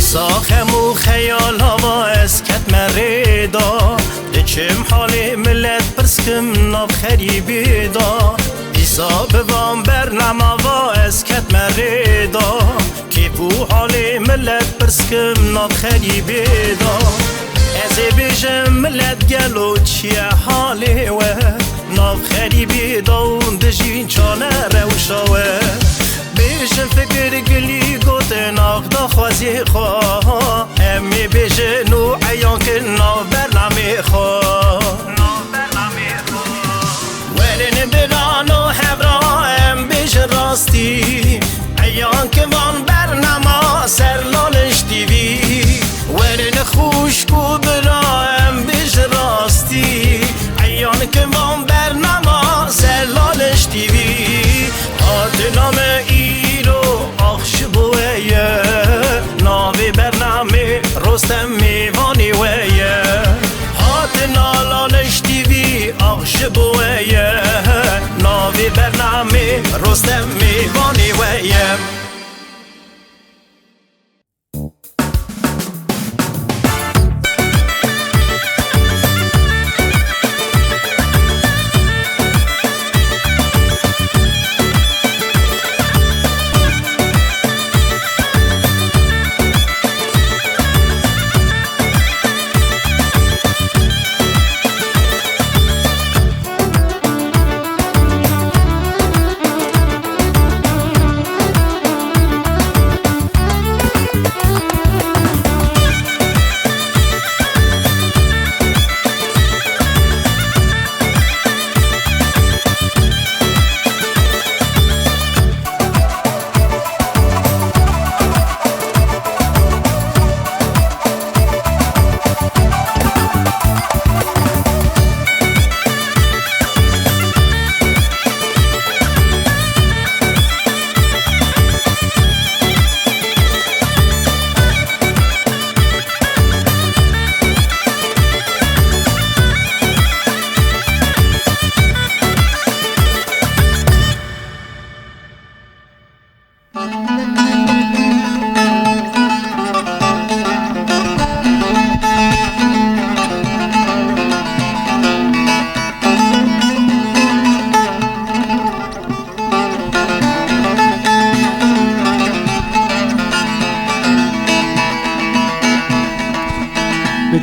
ساخم و خیال هوا اسکت مریدا دچم حالی ملت پرسکم ناب خریبی دا ایسا بوام برنامه و اسکت مریدا کی بو حالی ملت پرسکم ناب خریبی دا ازی بیشم ملت گلو چیه حالی و ناب خریبی دا و دجین چانه روشاوه بیشم فکر گلی گوته ناخدا خوازی خواه امی بیشه نو عیان که ناو برنامه خواه ورین برانو هبرا ام بیش راستی عیان که وان برنامه سر لالش دیوی ورین خوشکو برا ام بیش راستی عیان که وان برنامه سر لالش دیوی آدنام ایرو آخش بویه ناوی برنامه رستم میوانی ویه آدنا لالش دیوی آخش بویه ناوی برنامه رستم میوانی ویه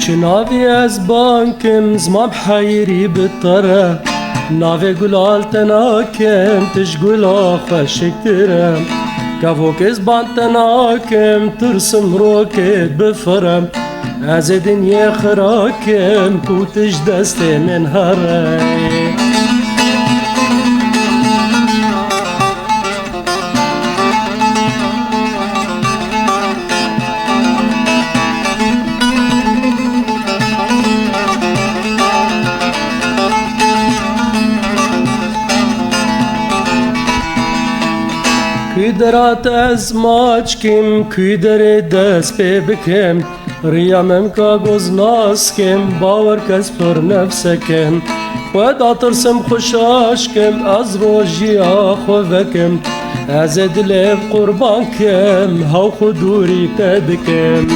بچه ناوی از بانکم زمام حیری بالطرة ناوی گلال تناکم تشگلا خوشکترم کفوک از بان تناکم ترسم روکت بفرم از دنیا خراکم پوتش دست من هرم درات از ماچ کم کی در دست پی بکم ریامم کا گوز ناس کم باور کس پر نفس کم خدا ترسم خوشاش کم از روژی آخو وکم از دل قربان کم هاو خودوری تدکم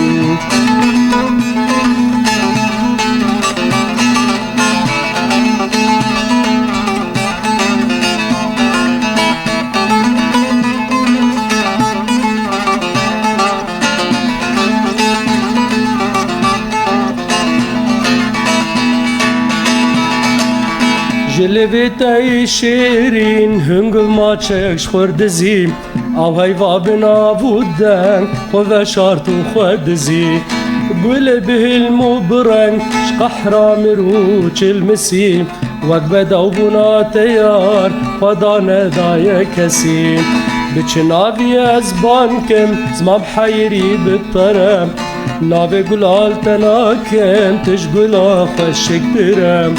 جلوی شیرین هنگل ما چکش خوردزی او هیوا بنا بودن خو شارت و خوردزی گل بهلم و برنگ شقحرام رو چلمسی وقت بدو بنا تیار خدا ندای کسی بچه ناوی از بانکم زمام حیری بالطرم ناوی گلال تناکم تشگلا خوشکترم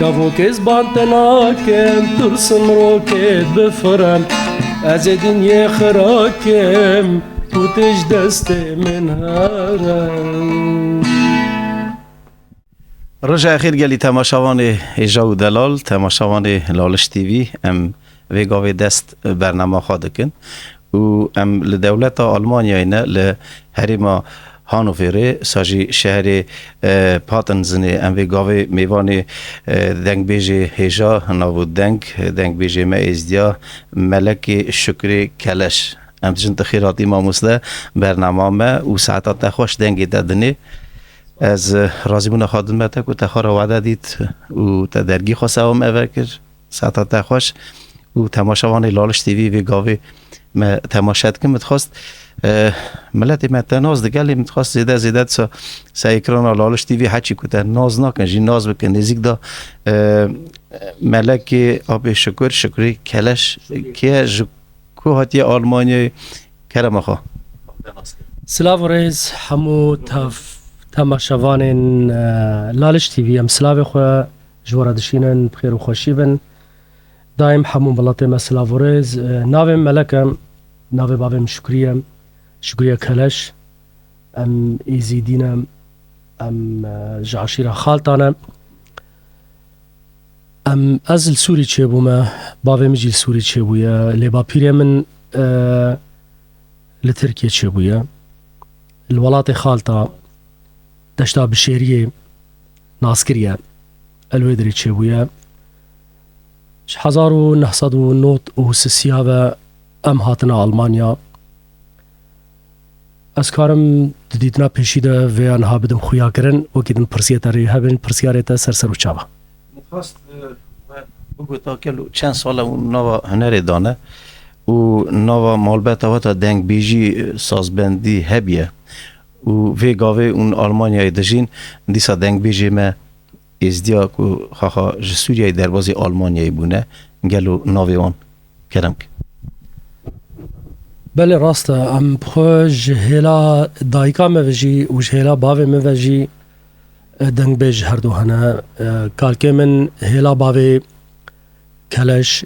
کفوک از بان تناکم ترسم روکت بفرم از دنیا خراکم توتش دست من هرم رجع اخیر گلی تماشاوان ایجا و دلال تماشاوان لالش تیوی ام ویگاوی دست برنامه خواه دکن و ام لدولت آلمانیا اینا لهرما هانوفر ساجی شهر پاتنزنی ام وی گاوی میوانی دنگ بیجی هجا نابود دنگ بیجی مازدیا ملک شکری کلش ام تجن تخیراتی ما مسله برنامه ما و ساعتات خوش دنگی دادنی از رازیمون خادمت کو تخار وعده دید و تدرگی خواسته هم اوکر ساعتات خوش و تماشاوانی لالش تیوی و گاوی ما تماشات کم متخواست ملت متناز دگلی متخواست زیده سایکران لالش تیوی حچی کتا ناز نکن جی ناز بکن نزیک دا ملک آب شکری کلش که کو هاتی آلمانی کرم خوا سلاف و ریز همو تماشاوان لالش تیوی ام سلاف خو جوار دشینن بخیر و خوشی بن دایم همو بلاته ما سلاف و ریز ناویم ملکم ناوی بابیم شکریه کلش ام ایزیدینم ام جعشیره خالتانم ام ازل سوری چه بومه باوی مجیل سوری چه بویا لیبا پیره من لترکیه چه بویا الولات خالتا دشتا بشیریه ناسکریه الویدری چه بویا 1993 و ام هاتنا آلمانیا از کارم دیدنا پیشیده و آنها بدم خویا کرن و کدن پرسیت ری هبن پرسیارتا سر و چاوا متخواست بگو تا کلو چند ساله اون نوا هنر دانه و نوا مالبت آواتا دنگ بیجی سازبندی هبیه و وی گاوه اون آلمانیای دجین دیسا دنگ بیجی ما ازدیا که خواها جسوریای دربازی آلمانیای بونه گلو ناوی آن کرم که بله راسته ام بخو جهلا دایکا موجی و جهلا باوی موجی دنگ بیج هر دو هنه کالکه من هلا باوی کلش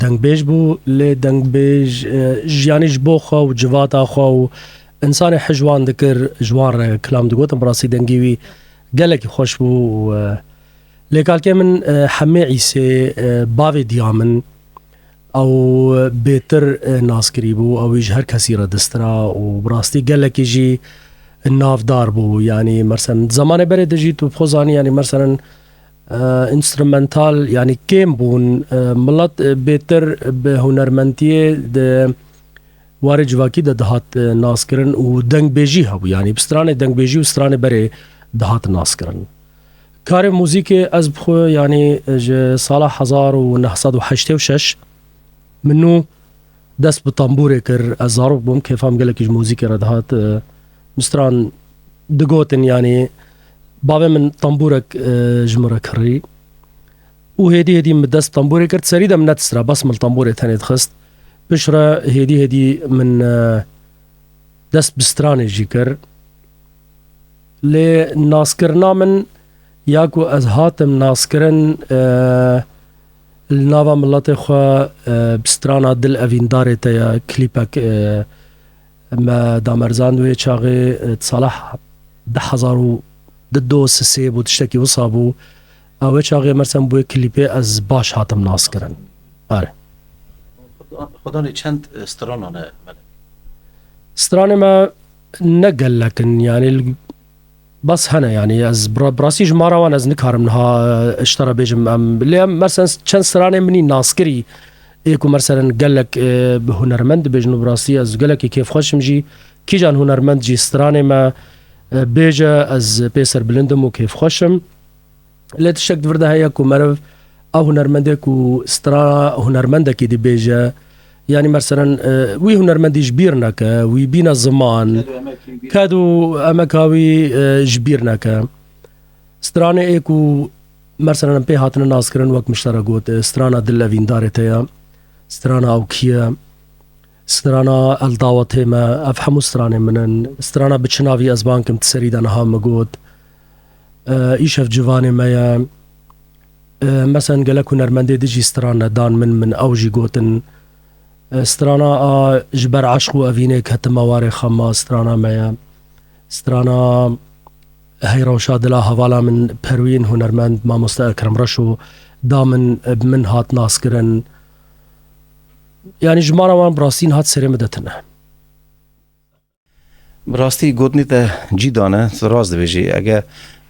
دنگ بیج بو لی دنگ بیج جیانیش بو خوا و جواتا خوا و انسان حجوان دکر جوان را کلام دگوتم براسی دنگیوی گلک خوش بو لی کالکه من حمی عیسی باوی دیامن او بهتر ناس کری بو او هر کسی را دسترا و براستی گلکی جی نافدار بو یعنی مثلا زمان بره دجی تو بخوزانی یعنی مثلا انسترومنتال یعنی کم بون ملت بهتر به هنرمندیه ده واره جواکی ده دهات ناس کرن و دنگ بیجی هبو یعنی بستران دنگ بیجی و ستران بره دهات ناس کرن کار موزیک از بخو یعنی سال 1986 منو دست به طنبوره کر از ضرب بوم که فهم گله کیش موزیک را دهات مستران دگوتن یعنی بابا من طنبورك جمرة كري وهدي من دست طنبوري كرت سريدة من نتسرا بس من الطنبوري ثاني تخست بشرة هدي من دست بستراني جيكر لناسكرنا من ياكو أزهاتم ناسكرن النافا ملاتي خوا بسترانا دل أفين داري تيا كليبك ما دامرزان دوي چاغي تصالح 10,000 دو سه بود تشتکی وصابو او چاغي مثلا بو کلیپی از باش هاتم ناس کرن آره خداني چند استرانانه استرانه ما نقل لكن يعني بس هنا يعني از براسي جمارة وانا از نكارم نها اشترى بيجم اللي مثلا چند استرانه مني ناسكري ايكو مثلا قال لك بهنرمند بيجنو براسي از قال لك كيف خوش مجي كي جان هنرمند جي استرانه ما بیجا از پیسر بلندم و کیف خوشم لیت شک ورده هیا کو مرف او هنرمنده کو استرا هنرمنده کی دی بیجا یعنی مثلا وی هنرمندی جبیر نکه وی بینا زمان کادو امکاوی جبیر نکه استرانه ایکو مثلا پی هاتن ناس کرن وقت مشترک گوت استرانا دل وینداره تیا استرانا او کیا استرانا الدعوة ما أفهموا استرانا منن استرانا بتشنافي أزبان كم تسريد أنا هام مجود إيش في جواني ما مثلا قالك نرمندي ديجي استرانا دان من أوجي قوتن استرانا جبر عشقو أفينيك هت مواري خما استرانا ما استرانا هاي روشاد لا هوالا من بروين هنرمند ما مستأكرم رشو دامن من هات ناسكرن يعني جمارة وان براستين هات سري مدتنا براستی گوتنی تا جیدانه راز دویجی اگه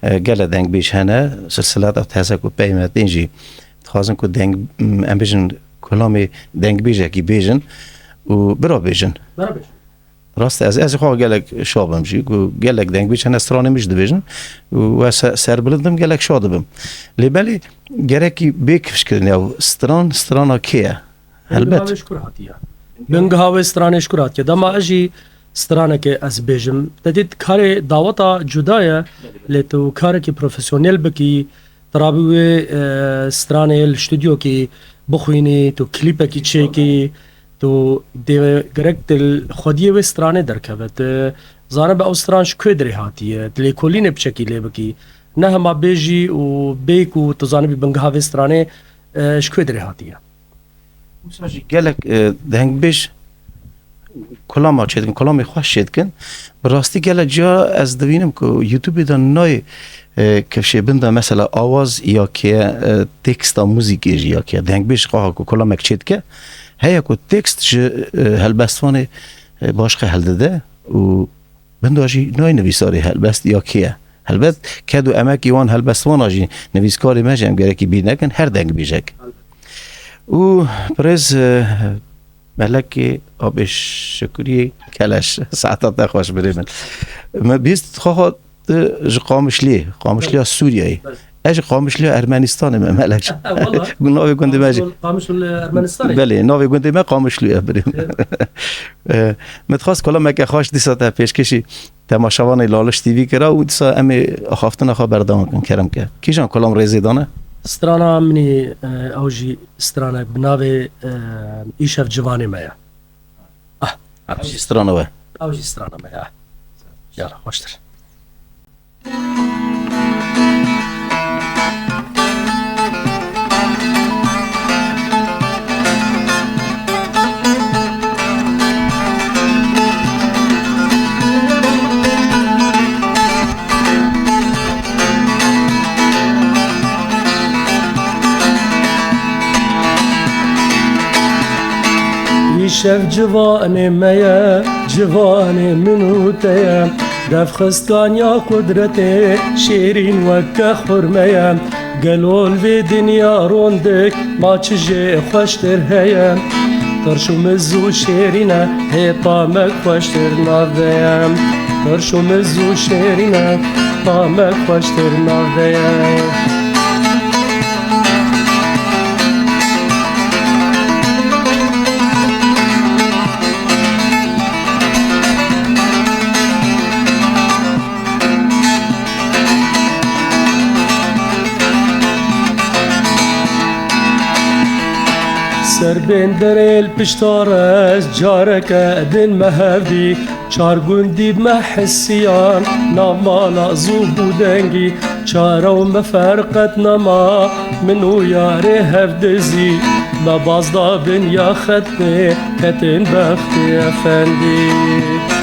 گله دنگ بیش هنه سلسلات افت کو پیمه دینجی تخازن کو دنگ ام بیجن کلامی دنگ بیجه کی بیجن و برا بیجن راست از خواه گلک شابم جی گلک دنگ بیش هنه استرانه میش دویجن و سر بلندم گلک شادبم لیبالی گرکی بیکفش کردن او سترانا کیه البته بنگهاوی سترانش کرات که دما اجی سترانه که از بیجم تدید کار دعوتا جدایه لیتو کار که پروفیسیونل بکی ترابیوی سترانه الاستودیو کی بخوینی تو کلیپ کی چکی تو دی گرک دل خودیه و سترانه درکبت زانه به استرانش کدری هاتیه دلی کلینه بچکی بکی نه هم بیجی و بیکو تو زانه بنگهاوی سترانه شکدری هاتیه مساجی گلک دنگ بیش کلام آچید کن کلامی خوش شد کن براستی گله جا از دوینم که یوتیوب دان نای کفشه بنده مثلا آواز یا که تکست موزیکی یا که دنگ بیش خواه که کلام اکچید که هیا که تکست هلبستوان باشقه هل داده و بنده آجی نای نویساری هلبست یا که هلبست کدو امکی وان هلبستوان آجی نویسکاری مجم گره که بید نکن هر دنگ بیشک و پرز ملکی آبش شکری کلش ساعتات نخواش بریم ما بیست خواه قامشلی سوریایی اج قامشلی ارمنستان ما ملک ناوی گنده ماجی قامشلی ارمنستانی بله ناوی گنده ما قامشلی بریم متخواست کلا مکه خواش دیسا تا پیشکشی تماشاوان لالش تیوی کرا و دیسا امی خوافتن خواه بردام کن کرم که کیشان کلام ریزی دانه سترانا مني اوجي سترانا بناوي ايشف جواني مايا اوجي سترانا وين اوجي سترانا مايا يلا خوشتر شف جواني مايا جواني منو تيا دف خستان يا قدرتي شيرين وكا خرميا قالول في دنيا روندك ما تجي خوشتر هيا ترشو مزو شيرينا هي طامك خوشتر نافيا ترشو مزو شيرينا طامك خوشتر نافيا سر بندر البشتارس جارك ادن مهدي چار گوندی محسیان نمالا زوبو دنگی چارو مفرقت نما منو یاره هفدزی ببازدا بن یا ختنه کتن بختی افندی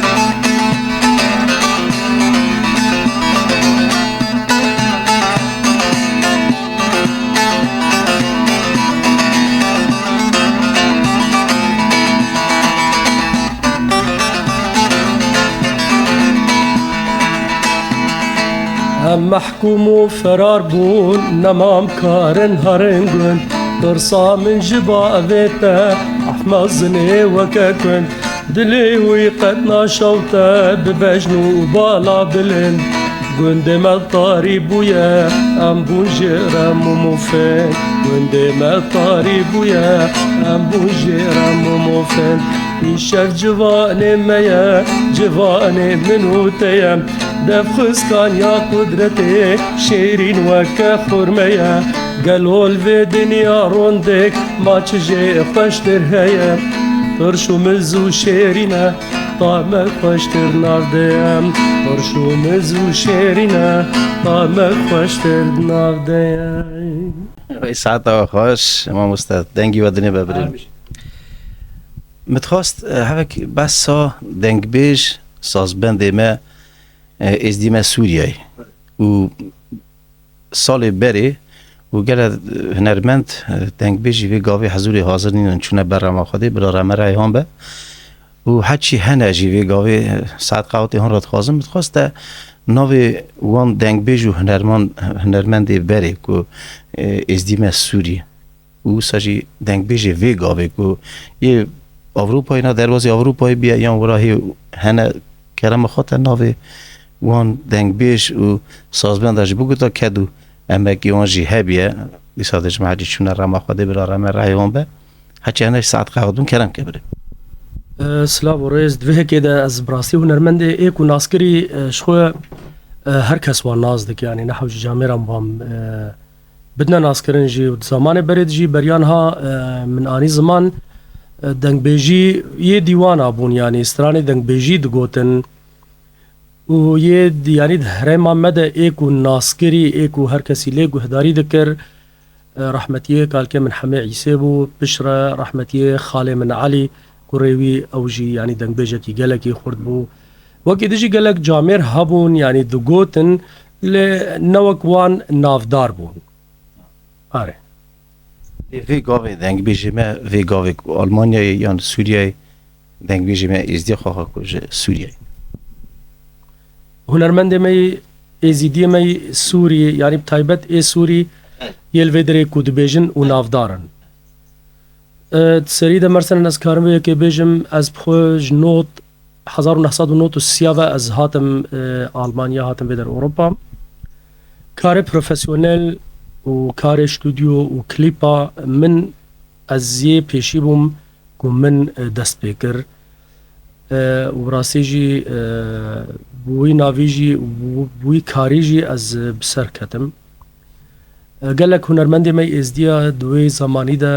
هم محكوم وفرار بون نمام كارن هرنگون درسا من جبا أذيتا أحمزني وكاكون دلي ويقتنا شوتا ببجنو بالا بلن قندم الطاري بويا أم بوجيرا مموفين قندم الطاري بويا أم بوجيرا مموفين يشف جواني ميا جواني منو تيام دف خسكان يا قدرتي شيرين وكا خرميا قالول في دنيا روندك ما تجي خوشتر هيا ترشو مزو شيرينا طعمك خوشتر نافديام ترشو مزو شيرينا طعمك خوشتر نافديام ساعتا خوش امام استاد دنگی و دنیا ببریم متخواست هفک بس سا دنگ بیش سازبنده ما ازدیمه سوریای و سال بری و گله هنرمند دنگ بیجی وی گاوی حضوری حاضر نینن چونه برنامه خودی برا رمه رایحان به و هرچی هنه جی وی گاوی ساعت قوتی هن را تخوازم بتخواسته ناوی وان دنگ بیجو هنرمندی بری که ازدیم سوری و ساجی دنگ بیجی وی گاوی که یه اروپایی نه دروازی اروپایی بیا یا وراهی هنه کرم خاطر ناوی وان دنگ بیج و سازبندش بگو تا کدو اما که وان جی هبیه دیسادش محلی چونه رما خواده برا رما رایحان به هرچی هنه ساعت قوتون کرم که بره سلاو و ریز دوه که ده از براستی هنرمند ایکو ناسکری شخو هر کس وان ناز دک یعنی نحو جامعرم وام بدنا ناسکرن جی و زمان برد جی بریان ها من آنی زمان دنگ بیجی یه دیوان آبون یعنی استرانی دنگ بیجی دگوتن و یه یعنی هرم آمده ایکو ناسکری ایکو هر کسی لیگو هداری دکر رحمتیه کالکه من حمی عیسی بو بشرا رحمتیه خاله من علی کوریوی اوجی یعنی دنگ بیجه کی گلکی خورد بو وکی دجی گلک جامر هبون یعنی دگوتن لنوک وان نافدار بون آره وی گاوی دنگ بیجی ما وی گاوی آلمانیا یا سوریه دنگ بیجی ما ازدی خواه کج سوریه هنرمند می ازیدی می سوری یعنی بتایبت ای سوری یلویدره کود بیجن و نافدارن سری ده مثلا از کارم که بیجم از بخوش نوت 1993 از هاتم آلمانیا هاتم بدر اروپا کار پروفسیونل و کار استودیو و کلیپا من از یه پیشی بوم که من دست بکر و راستی جی بوی ناوی جی بوی کاری جی از بسر کتم گلک هنرمندی می ازدیا دوی زمانی ده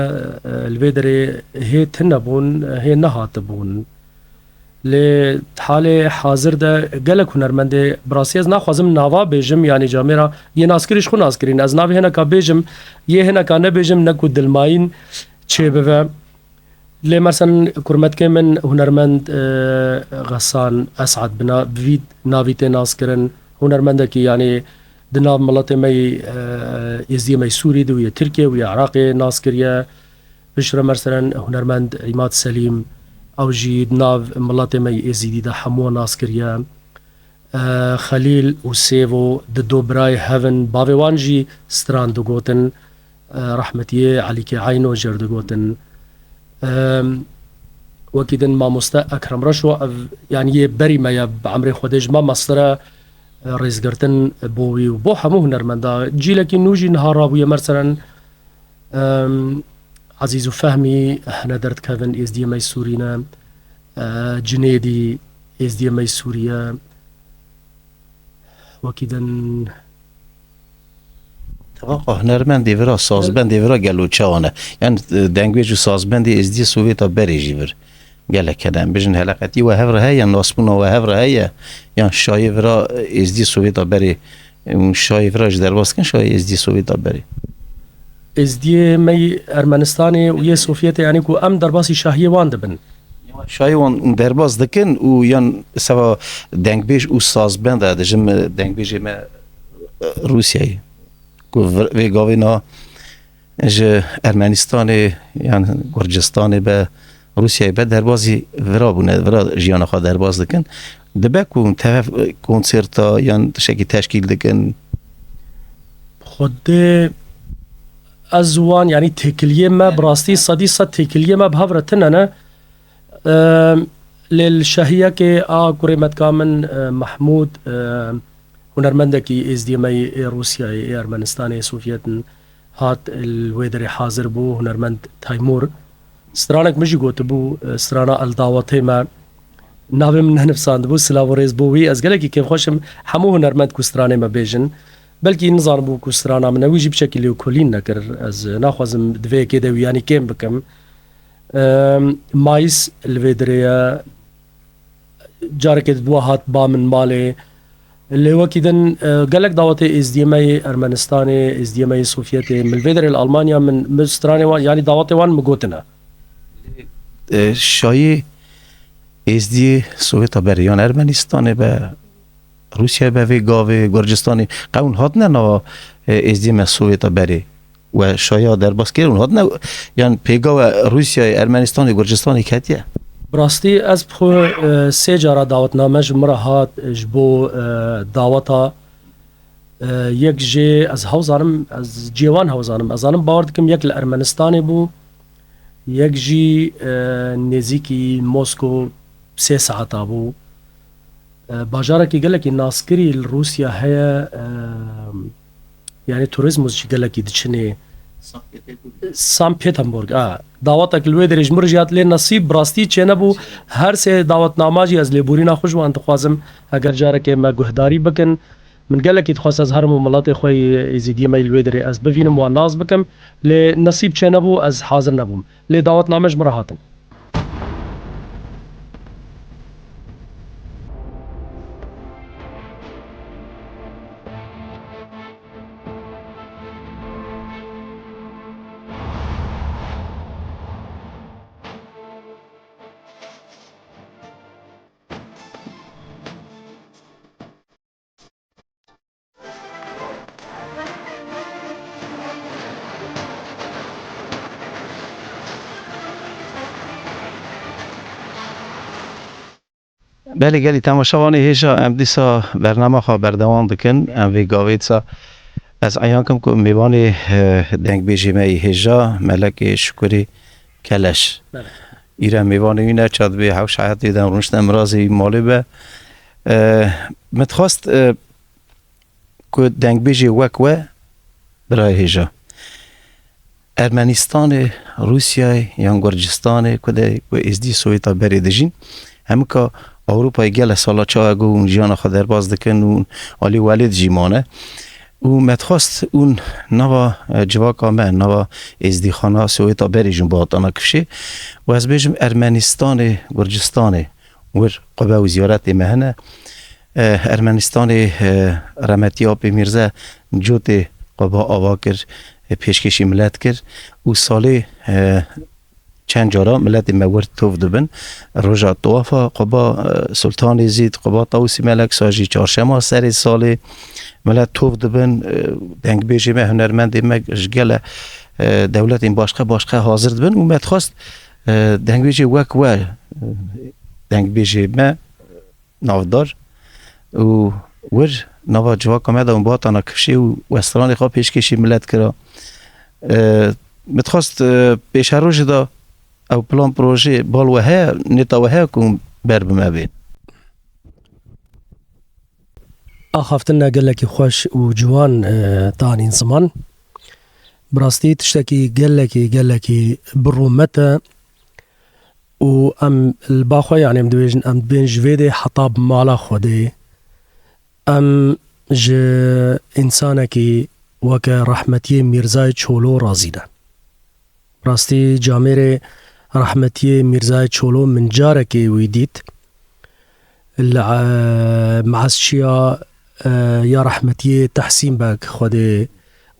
الویدره هی تنبون هی نهات بون لی حال حاضر ده گلک هنرمندی براسی از نخوازم نوا بیجم یعنی جامعه یه ناسکریش خو ناسکرین از ناوی هنکا بیجم یه هنکا نبیجم نکو دلماین چه بوه لی مثلا کرمت که من هنرمند غسان اسعد بنا بوید ناویت ناسکرن هنرمنده که یعنی دناو ملت می ازدی می سوری دو یا ترکیه و یا عراق ناسکریه بشره مثلا هنرمند عماد سلیم او جی دناو ملت می ازدی ده همو ناسکریه خلیل و سیو د دوبرای هون باویوان جی ستران دو گوتن رحمتیه علی که عینو جرد گوتن وكيدن ما مستا اكرم رشو يعني يبري ما بعمري خودج ما مصدر ريزگرتن بوي وبو همو هنرمندا جيلكي نوجي نهار ابو مثلا عزيز فهمي احنا درت كافن اس دي ام اي سورينا جنيدي اس دي ام اي سوريا وكيدن طبعا هنرمندی ورا سازبندی ورا گلو چانه یعنی دنگویج سازبندی از دی سوویتا بریجی ور گله کدم بجن حلقتی و هفره هیا ناسپونا و هفره هیا یعنی شای ورا از دی سوویتا بری اون شای ورا در باز کن شای از دی سوویتا بری از دی می ارمنستانی و یه سوفیت یعنی کو ام در باسی شاهی وان دبن شای وان در باز دکن و یعنی سوا دنگویج و سازبند دجم دنگویج ما روسیایی وی گاوینا ج ارمنستان یعنی گرجستان به روسیه به دربازی ورا بونه ورا جیان خوا درباز دکن دبکون طرف کنسرتا یعنی شکی تشکیل دکن خود از وان یعنی تکلیه ما براستی صدی صد تکلیه ما بهورتن نه للشهیه که قریمت کامن محمود هنرمندکی از دی ای روسیا ای ارمنستان سوفیتن هات الویدر حاضر بو هنرمند تایمور سترانک مجی گوت بو سترانا الدعوته ما ناوی من نفساند بو سلاوریز بوی از گلکی که خوشم همو هنرمند کو سترانه ما بیجن بلکی نظام بو کو سترانا من ویجی بشکلی کلین نکر از ناخوازم دوی که دو یعنی کم بکم مایس الویدر جارکت بو هات با من ماله اللي هو كده قالك دعوة اس دي ام اي ارمنستان اس دي ام اي سوفيتي من الفيدر الالمانيا من مستراني يعني دعوة وان مقوتنا شاي اس دي سوفيتا بريان ارمنستان به روسيا به وی گاوی گرجستان قون هات نه اس دي ام سوفيتا بری و شایا در باس کردن هات نه یعنی پیگاه روسیای ارمنستان گرجستان کاتیه براستی از خو سه جارا دعوتنامه جمره هات جبو دعوتا یک جی از هاوزانم از جیوان هاوزانم ازانم باور دکم یک لارمنستانی بو یک جی نزیکی مسکو 3 ساعتا بو باجارا کی گله کی ناسکری روسیا هيا يعني توريزموس شي قال لك يدشني سان بيتربورغ دعوتك الويدر جمرجات لي نصيب براستي چنبو هر سه دعوت ناماجي از لبورينا خوش وان تخوازم اگر جاره که ما گهداری بکن من قال لك يتخصص از هر ملات خوي يزيدي ما الويدر از بفينم وناز بكم لنصيب چنبو از حاضر نبوم لي دعوت نامج مرهاتم بله گلی تماشاوانی هیچا ام دیسا برنامه خواه بردوان دکن ام وی گاوید سا از ایان کم که میوانی دنگ بیجی می هیچا ملک شکری کلش ایره میوانی اینه چاد بی حوش حیاتی دم رونشت امرازی مالی به متخواست که دنگ بیجی وکوه برای هیچا ارمنستان روسیای یا گرجستان کده و ازدی سویتا بری دجین هم که اروپای گل سالا چا اگه اون جیان خود در باز دکن اون آلی ولید جیمانه و متخواست اون نوا جواک آمه نوا ازدی خانه سویتا بری جون باطانا کفشه و از بیجم ارمنستان گرجستان ور قبه و زیارت مهنه ارمنستان رمتیاب میرزه جوت قبه آوا کرد پیشکشی ملت کرد و سالی چند جارا ملت مورد توف دبن روژا توافا قبا سلطان زید قبا طاوسی ملک ساجی چارشما سر سال ملت توف دبن دنگ بیجی ما هنرمند ما جگل دولت این باشقه حاضر دبن و متخواست دنگ بیجی وک و دنگ بیجی ما نافدار و ور نوا جواک آمده اون باطانا کفشی و وسترانی خواه پیشکشی ملت کرا متخواست پیش روش دا او پلان پروژه بال وها نتا وها كون برب ما بين اخافتنا قال لك خوش وجوان تاني زمان براستي تشتكي قال لك برومتا و ام الباخو يعني مدويجن ام بين جويدي حطاب مالا خودي ام ج انسانكي وك رحمتي ميرزاي چولو رازيده براستي جاميري رحمتي ميرزاي چولو من جاركي ويديت معسشيا يا رحمتي تحسين باك خودي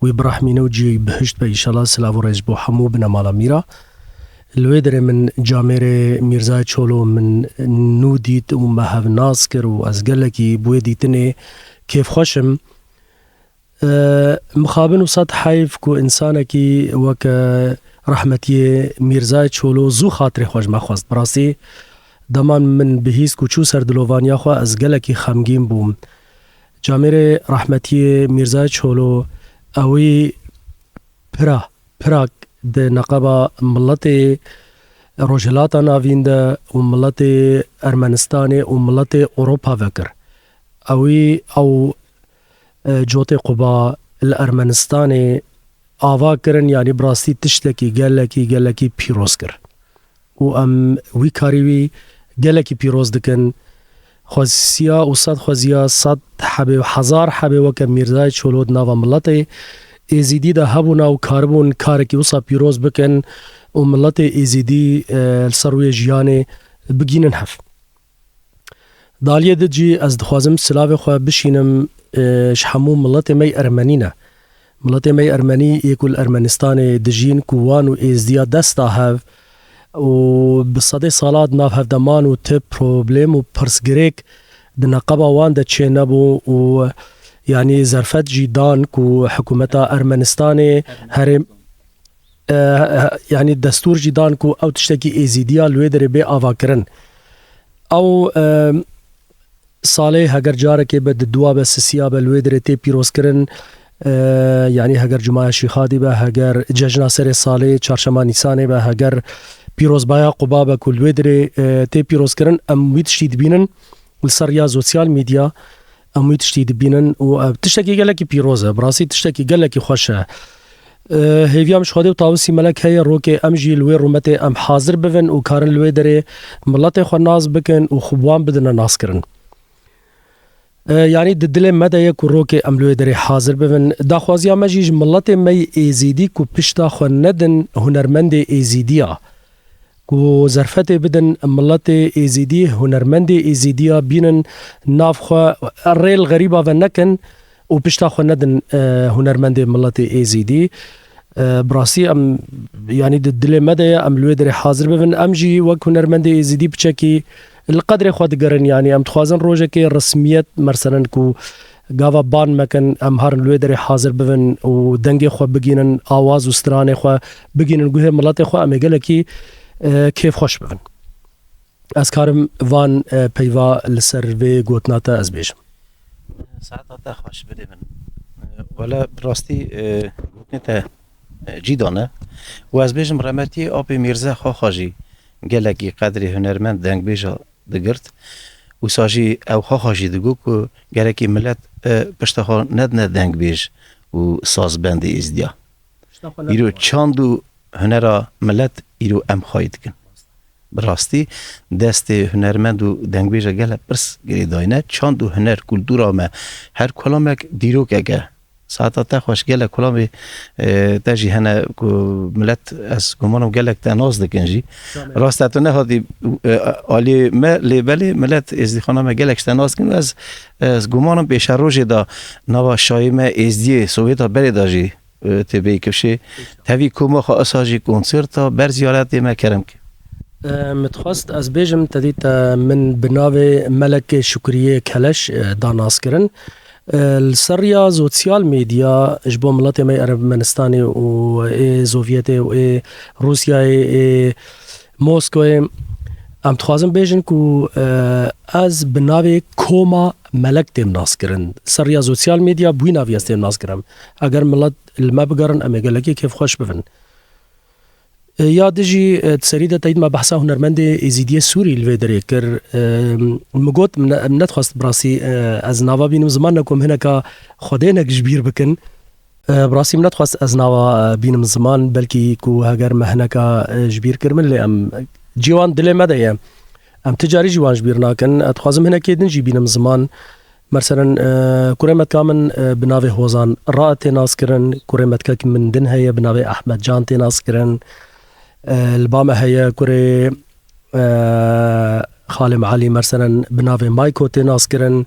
ويبرحمي وجي بهشت بإن شاء الله سلاو رئيس بو حمو بنا مالا ميرا الويدر من جاميري ميرزاي چولو من نوديت ومهف ناسكر وازقلكي بويديتني كيف خوشم مخابن وصد حيف كو انسانكي وك رحمتي ميرزاي چولو زو خاطر خوش ما خواست براسي دمان من بهيس كو چو سر دلوانيا خوا از گلكي خمگين بوم جامير رحمتي ميرزاي چولو اوي پراك ده نقبا ملت روجلاتا ناوينده و ملت ارمنستان و ملت اوروبا وكر اوي او جوتي قبا الارمنستاني آوا کرن یعنی براستی تشتکی گلکی پیروز کر و ام وی کاری وی گلکی پیروز دکن خوزیا و صد خوزیا صد حبه و هزار حبه وک میرزای چولود ناو ملت ازیدی ده هبونا و کاربون کارکی وصا پیروز بکن و ملت ازیدی السروی جیانه بگینن هف دالیه دجی از دخوازم سلاوی خواه بشینم شحمو ملت می ارمنینه ملت می ارمنی یکل ارمنستان دجین کوان و ازدیا دستا هف و بصدی سالات ناف هف دمان و تب پروبلم و پرسگریک دنقبا وان ده چه نبو و يعني زرفت جيدان كو حكومتا أرمنستاني هرم يعني الدستور جيدان كو أو تشتكي إيزيديا لويدري بي آفاكرن أو صالح هگر جارك بد الدواب السياسية بالويدري تي بيروز كرن يعني هگر جماعة شيخادي به هگر ججنا سر صالح چارشما نيساني به هگر بيروز بايا قبابة كل ويدري تي بيروز كرن أم تشتيد بينن والسريا سوسيال ميديا أم تشتيد بينن وتشتكي قال لك بيروزة براسي تشتكي قال لك خوشه هيفيا مش خادي وطاوسي ملك هي روكي امجي لوي رومتي ام حاضر بفن وكارن لوي دري ملاتي خو ناس بكن وخبوان بدنا ناس كرن يعني ددلي مدى يكو روكي ام لوي دري حاضر بفن داخوازيا مجيج ملاتي مي ايزيدي كو بشتا خو ندن هنرمندي ايزيديا كو زرفتي بدن ملاتي ايزيدي هنرمندي ايزيديا بينن ناف خو الريل غريبة فنكن وبشتا خو ندن هنرمندي ملاتي ايزيدي براسي ام يعني ددلي مدى ام لويدري حاضر بفن امجي وك هنرمندي ايزيدي بشكي القدر خود قرن يعني ام تخوازن روجكي رسميت مرسلا كو قاوا بان مكان ام هارن لويدري حاضر بفن ودنگي خو بگينن آواز وستراني خو بگينن گوه ملاتي خو ام گلكي كيف خوش بفن از كارم وان پيوا لسر في گوتناتا از بيشم ساعتها خوش بده من ولا براستي گوتنتا جيدانه و از بيجم رمتي آبي ميرزا خاخاجي گلكي قدري هنرمند دنگ بيجا دگرت و ساجي او خاخاجي دگو كو گلكي ملت پشتخوا ندنه دنگ بيج و ساز بندي ازديا ايرو چاندو هنرا ملت ايرو ام خواهید کن براستی دست هنرمند و دنگ بیجا گله برس گری داینه چاندو هنر کلتورا ما هر کلامک دیروک اگه ساعتا تخوش گله کلامی تجی هنه ملت از گمانم گلک تناز دکنجی راستتو نه هادی آلی ما لیبلی ملت ازدی خانم گلک تناز کن از گمانم پیش روژی دا نوا شایمه ازدی سویتا بری داجی تبي كشي تبي كوما خا اساجي كونسرتا بر زيارات ما كرمك متخصص از بيجم تديت من بناوي ملك شكريه كلش داناس كرن السريا سوسيال ميديا جبو ملاتي مي ارمنستاني و سوفيتي و روسيا موسكو ام تخوازم بيجن كو از بناوي كوما ملك تيم ناس كرن سريا سوسيال ميديا بوينا فياس تيم ناس كرم اگر ملت الما بقرن ام يقلكي كيف خوش بفن يا دجي تسريده تايد ما بحثا هنرمندي ازيديه سوري الفيدري كر مقوت من ندخست براسي از ناوا بينم زمانكم هناك خدينك جبير بكن براسي من ندخست از ناوا بينم زمان بلكي كو هاگر ما هناك جبير كرمن لي ام جيوان دلي مدى ام تجاري جوان جبير ناكن اتخوازم هناك يدنجي بينم زمان مثلا كريمت كامن بناوي هوزان رأت ناس كرن كريمت كاك من دن هي بناوي احمد جان ناس كرن الباما هي كوري خالم علي مثلا بناوي مايكو ناس كرن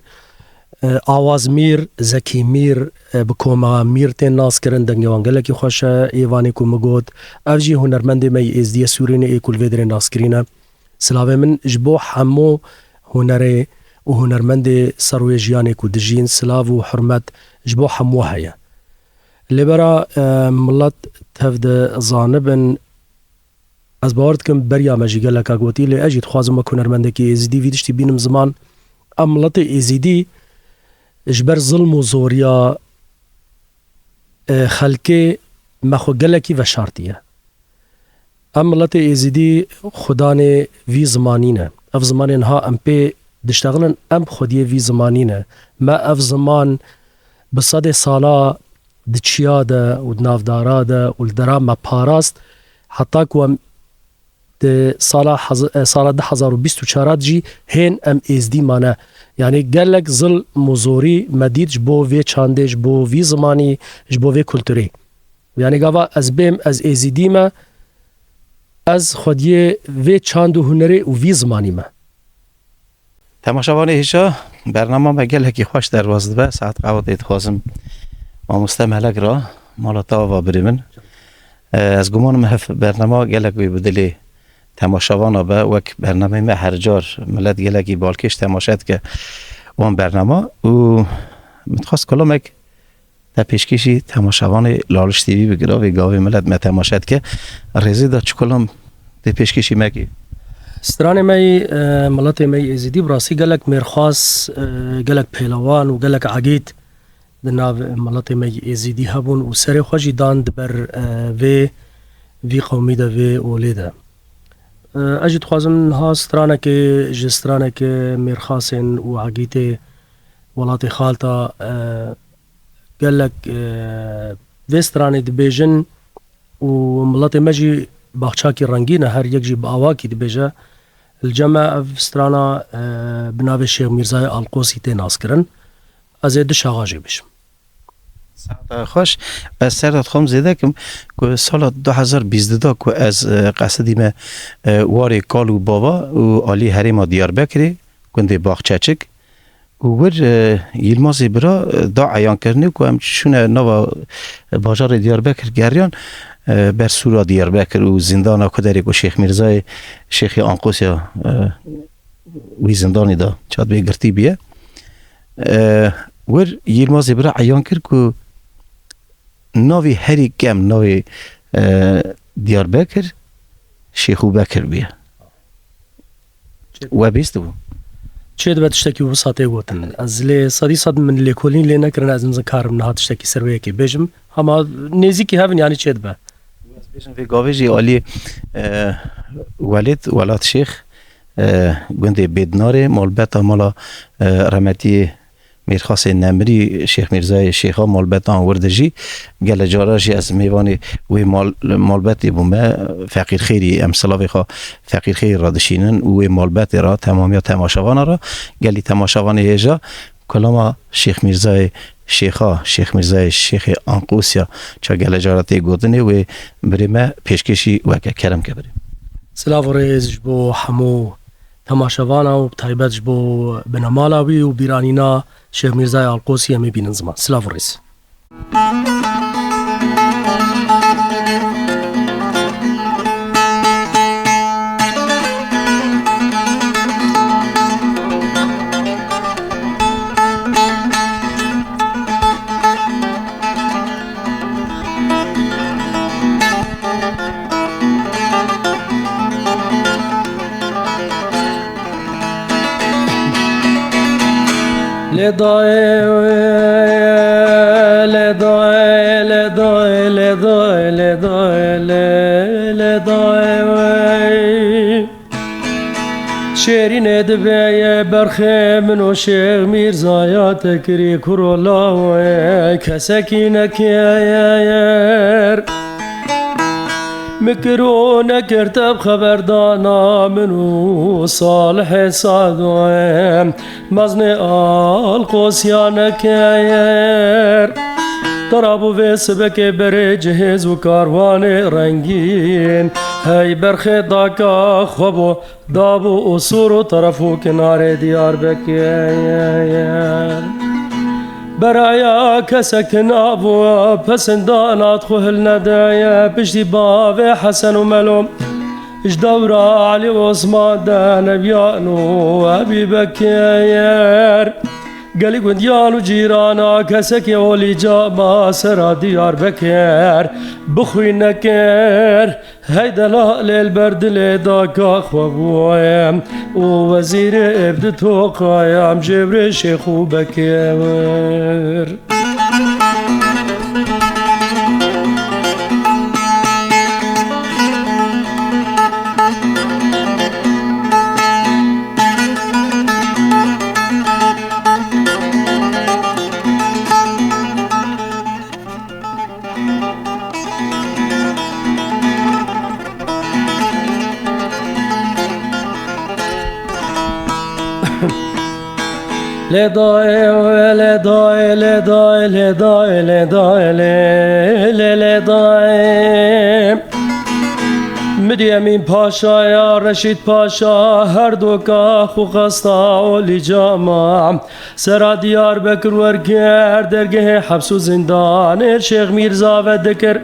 آواز مير زكي مير بكوما مير ناس كرن دنگوان گلکی خوش ایوانی کو مگود افجی هنرمند می از دی سورین ای کول ودر ناس کرینه سلاوه من جبو حمو هنره و هنرمند سروی جیانی کو دجین سلاو و حرمت جبو حمو هيا لبرا ملت تفد زانبن از باورد کم بریا مجی گلکا گوتی لی اجید خوازم و هنرمندکی ازدی ویدشتی بینم زمان ملت ازدی اجبر ظلم و زوریا خلقه مخو گلکی و شارتیه ملت ازدی خدانه وی زمانینه اف زمانین ها ام پی دشتغلن ام خودیه وی زمانینه ما اف زمان بصد سالا دچیاده و دنافداراده و الدرام ما پاراست حتی که سالا 2024 جی هین ام ازدی مانه يعني قال لك ظل مزوري مديد جبو في چانده جبو في زماني جبو في كولتوري يعني قابا از بيم از ازيدي ما از خوديه في چاندو هنري و في زماني ما تماشاوانه هشا برنامه ما قال لك خوش در وازدبه ساعت قوات خازم ما مستمهلك را مالا تاوا بريمن از گمان مهف برنامه قال لك بدلي تماشاوانا به وک برنامه ما هر جار ملت گلگی بالکش تماشات که وان برنامه و متخواست کلامک تا پیشکشی تماشاوان لالش تیوی بگیره و گاوی ملت ما تماشاد که رزی دا چه کلام تا پیشکشی مگی ستران می ملت می ازیدی براسی گلک مرخاص گلک پهلوان و گلک عگید دناو ملت می ازیدی هبون و سر خوشی داند بر وی قومی دا وی اولیده اجد خوازم ها سترانه که جسترانه که مرخاصن و عگید ولات خالتا گلک وسترانی دبیجن و ملت مجی باخچاکی رنگینه هر یک جی باواکی دبیجه الجمع وسترانا بناو شیخ میرزای القوسی تناس کرن از دش آغاجی بشم خوش از سردت خواهم زیده کم که سال 2022 که از قصدیم واری کالو بابا و آلی حریم دیار بکری کنده باخچه چک ور یلمازی برا دا عیان کرنی که هم چونه نوا باجار دیاربکر گریان بر سورا دیاربکر و زندان کدری که شیخ میرزای شیخ آنقوسیا وی زندانی دا چاد به گرتی بیه ور یلمازی برا عیان کرد که ناوی هری کم ناوی دیاربکر شیخو بکر بیه و بیست بود چه دبت تشتكي وساطي وطن از لي صدي صد من اللي كولين لي نكرن از من كارم نهات تشتكي سرويه كي بيجم اما نيزيكي هافن يعني چه دبه بيجم في گاويجي علي ولد ولات شيخ گوندي بيدناري مالبتا مالا رحمتي میرخواست نمری شیخ میرزای شیخا مالبتان وردجی گل جاراجی از میوانی وی مالبتی بومه فقیر خیری امثلاوی خوا فقیر خیری را دشینن وی مالبتی را تمامی تماشاوان را گلی تماشاوان هیجا کلاما شیخ میرزای شیخا شیخ میرزای شیخ آنقوسیا چا گل جاراتی گودنی وی بریمه پیشکشی وکه کرم که بریم سلاف ریز جبو حمو تماشاوانا و بتایبت جبو بنمالاوی و بیرانینا شیخ میرزای القوسی همی بینن زمان سلاف ریز شیرین دبی برخه منو شیخ میرزایا تکری کرولا کسکی نکیر مكرو نكرتب خبردانا منو صالح صادوين مزني القوسيا نكير طرابو في سبك برجهز وكاروان رنگين هاي برخي داكا خبو دابو اصورو طرفو كنار ديار بكير برايا كسك نابو پسندانات خوهل ندايا بشتي باوي حسن وملوم اش دورا علي وعثمان دا نبيانو ابي بكير قالي قنديان وجيرانا كسك يولي جاما سرا ديار بكير بخوي نكير هيدا لا للبرد لداكا خوابويم ووزير ابدتو قايم جبر شيخو بكير لدای لدای لدای لدای لدای لدای مدیمین پاشا یا رشید پاشا هر دو کا خوخستا اولی جامع سرا دیار بکر ورگر درگه حبس و زندان شیخ میرزا و دکر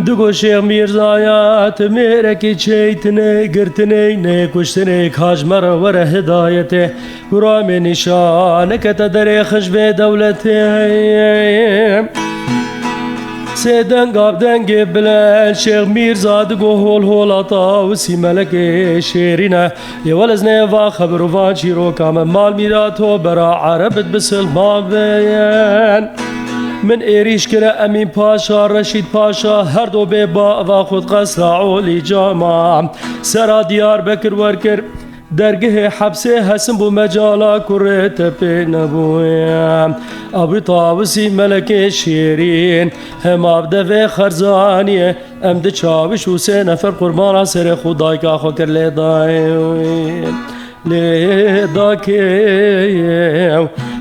دگو شیخ میرزایات میره کی چیتنه گرتنه نه کشتنه کاج مر وره هدایته گرام نشان کت در خشب دولته سيدن قاب دنگ بلان شيخ ميرزا دقو هول هولاتا وسي ملك شيرينا يولزنا فا خبر فان شيرو كام مال ميراتو برا عربت بسلمان بيان من ايريش كرا امين باشا رشيد باشا هر دو بيبا واخد قصر عولي جامع سرا ديار بكر وركر درگه حبسه حسن بو مجالا کرت پین بویم ابو طاوسی ملک شیرین هم عبده خرزانیه امد چاوش و سه نفر قربان سر خدای که آخو کر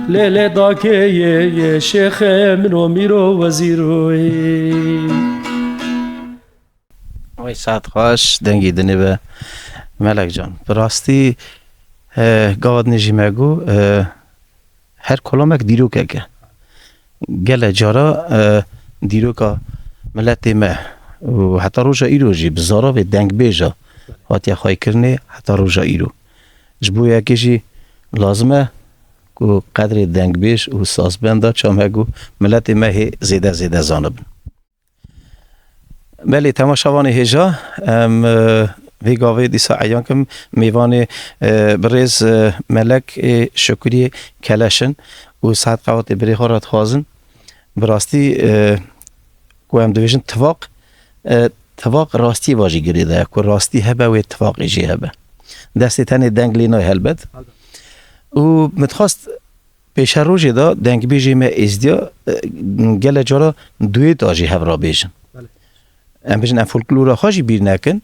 لیداکی شیخ منو میرو وزیروی وای ساعت خوش دنگی دنی به ملک جان براستی گاد نجیمگو هر کلامک دیروکه که گله جارا دیروکا ملت ما و حتی روژا ایرو جی بزارا و دنگ بیجا حتی خواهی کرنه حتی روژا ایرو جبو یکی جی لازمه که قدر دنگ بیش و ساز بنده چامگو ملت ما هی زیده زانبن بله تماشاوان هجا وی گاوه دیسا عیان کم میوان بریز ملک شکری کلشن و ساعت قوات بری خورات خوازن براستی کوام دویشن تواق راستی واجی گریده که راستی هبه و اتفاقی جی هبه دستی تنی دنگ لینای هلبت و متخواست پیش روژی دا دنگ بیجی ما ازدیا گل جارا دوی داجی هفرا بیجن ام بیجن ام فولکلورا خواجی بیر نکن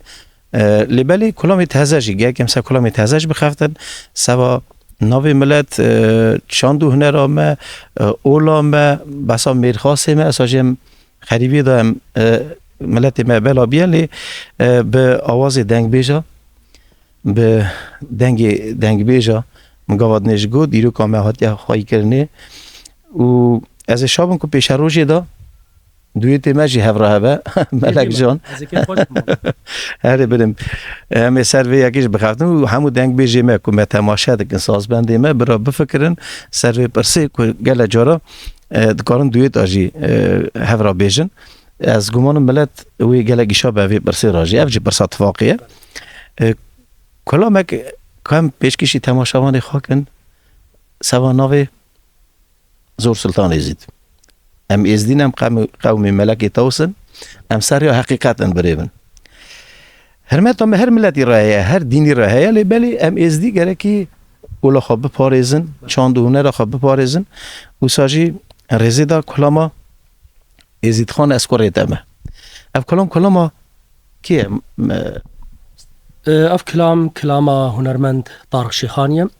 لبلی کلامی تهزجی گه کمسا کلامی تهزج بخفتن سوا ناوی ملت چاندو هنر آمه اولا ما بسا میرخواسته ما اساجم خریبی دایم ملت ما بلا بیالی به آواز دنگ بیجا به دنگ بیجا مگاواد نشگو دیرو کامه هاتی خواهی کرنه و از شابم که پیش روژی دا دوی تیمجی هفره هبه ملک جان هره بریم همه سر وی یکیش بخفتن و همو دنگ بیجی ما که ما تماشه دکن ساز بنده ما برا بفکرن سر وی پرسه که گل جارا دکارن دوی تاجی هفره بیجن از گمان ملت وی گل گیشا به وی پرسه راجی افجی پرسه اتفاقیه کلامک کم پیشکشی تماشاوان خاکن سوا ناوی زور سلطان ازید ام ازدین ام قومی ملکی توسن ام سریا حقیقتا بریبن هرمت هر ملتی راهیه هر دینی راهیه لیبلی ام ازدی گره که اولا خواب بپارزن چاندونه را خواب بپارزن و ساجی رزیدا کلاما ازید خان اسکوریت امه اف کلاما کیه؟ اف كلام هنرمند طارق شيخانية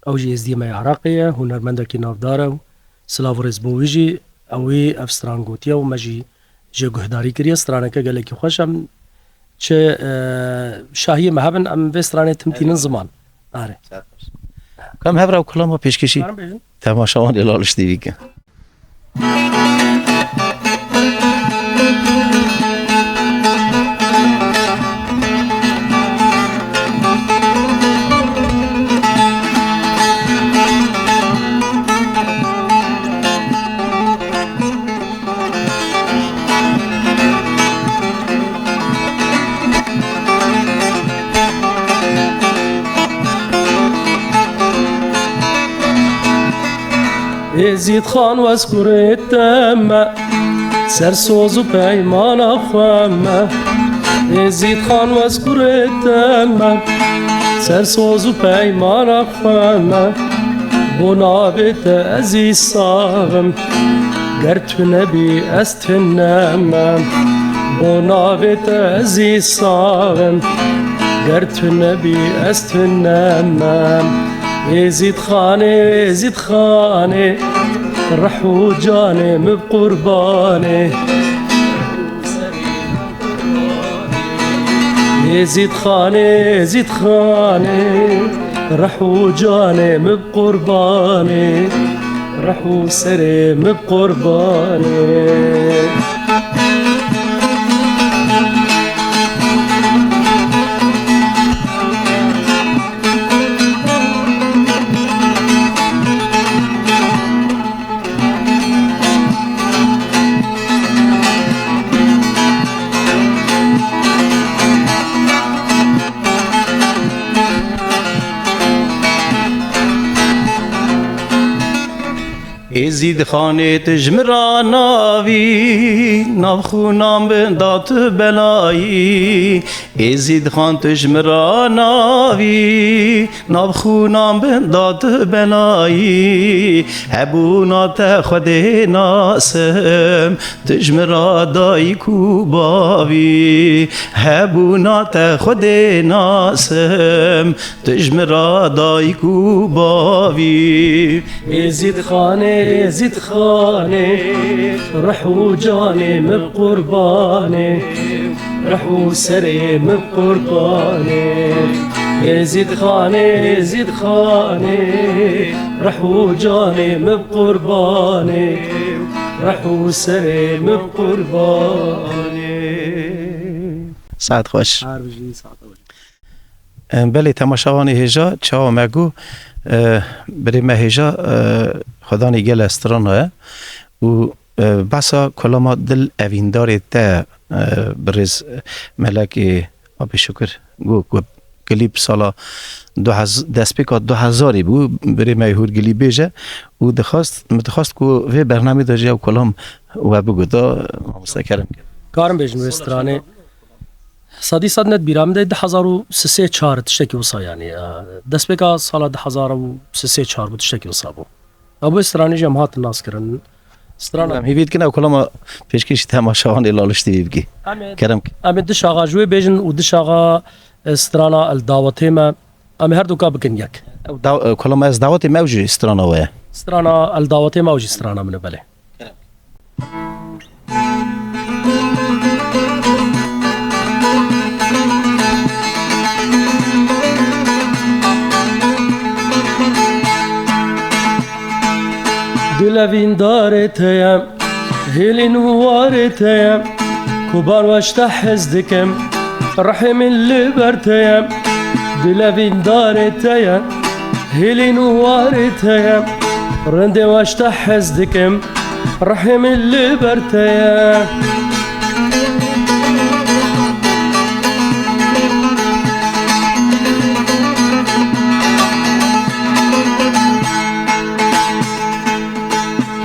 او جي ازدي ما عراقية هنرمند كي نافدارو سلاف رزبويجي اوي اف سترانغوتيا ومجي جي قهداري كريا سترانكا قال لك خوشم چه شاهي مهبن ام في سترانه تمتين زمان اره كم هبرا كلامه پیشکشی تماشاوان الالش دیگه يزيد خان واسكر التامة سرسوز وبيمان أخوامة يزيد خان واسكر التامة سرسوز وبيمان أخوامة بنابت أزي صاغم قرت نبي أستنامة بنابت أزي صاغم قرت نبي أستنامة يزيد خاني رحو جاني بقرباني يزيد خاني رحو جاني بقرباني رحو سري بقرباني ازید خانه تجمرا ناوی نافخونام بندات بلایی ازید خان تجمرا ناوی نافخونام بندات بلایی هبونات خود ناسم تجمرا دای کوباوی هبونات خود ناسم تجمرا دای کوباوی ازید خانه ازید خانه رحو جاني بقرباني رحو سري بقرباني يزيد خاني يزيد خاني رحو جاني بقرباني رحو سري بقرباني ساعت خوش بله تماشاوانی هجا چاو مگو بری مهجا خدا نیگل استرانه و بسا کلام دل اوینداری تا برز ملک آبی شکر گو کلیپ سالا دست پیکا 2000 بو بری مهور گلی بیجه و متخواست که وی برنامه داجه و کلام و بگو دا مستکرم کارم بیجن استرانه صدی صد ند بیرام ده 1034 تشتکی وصا يعني دست بکا سالا 1034 بود تشتکی وصا بو ابو استرانی جماعت الناس کرن استرانا هیوید کنه کلام پیشکشی تماشاوان الالشتی بگی کرم ام دش آقا جوی بیجن و دش آقا استرانا الدعوته ما ام هر دو کا بکن یک کلام از دعوت موجی استرانا ویا استرانا الدعوته موجی استرانا من بله دلوین دارتیم هیلین وارتیم کبار واشتا حزدکم رحم اللي برتیم دلوین دارتیم هیلین وارتیم رند واشتا حزدکم رحم اللي برتیم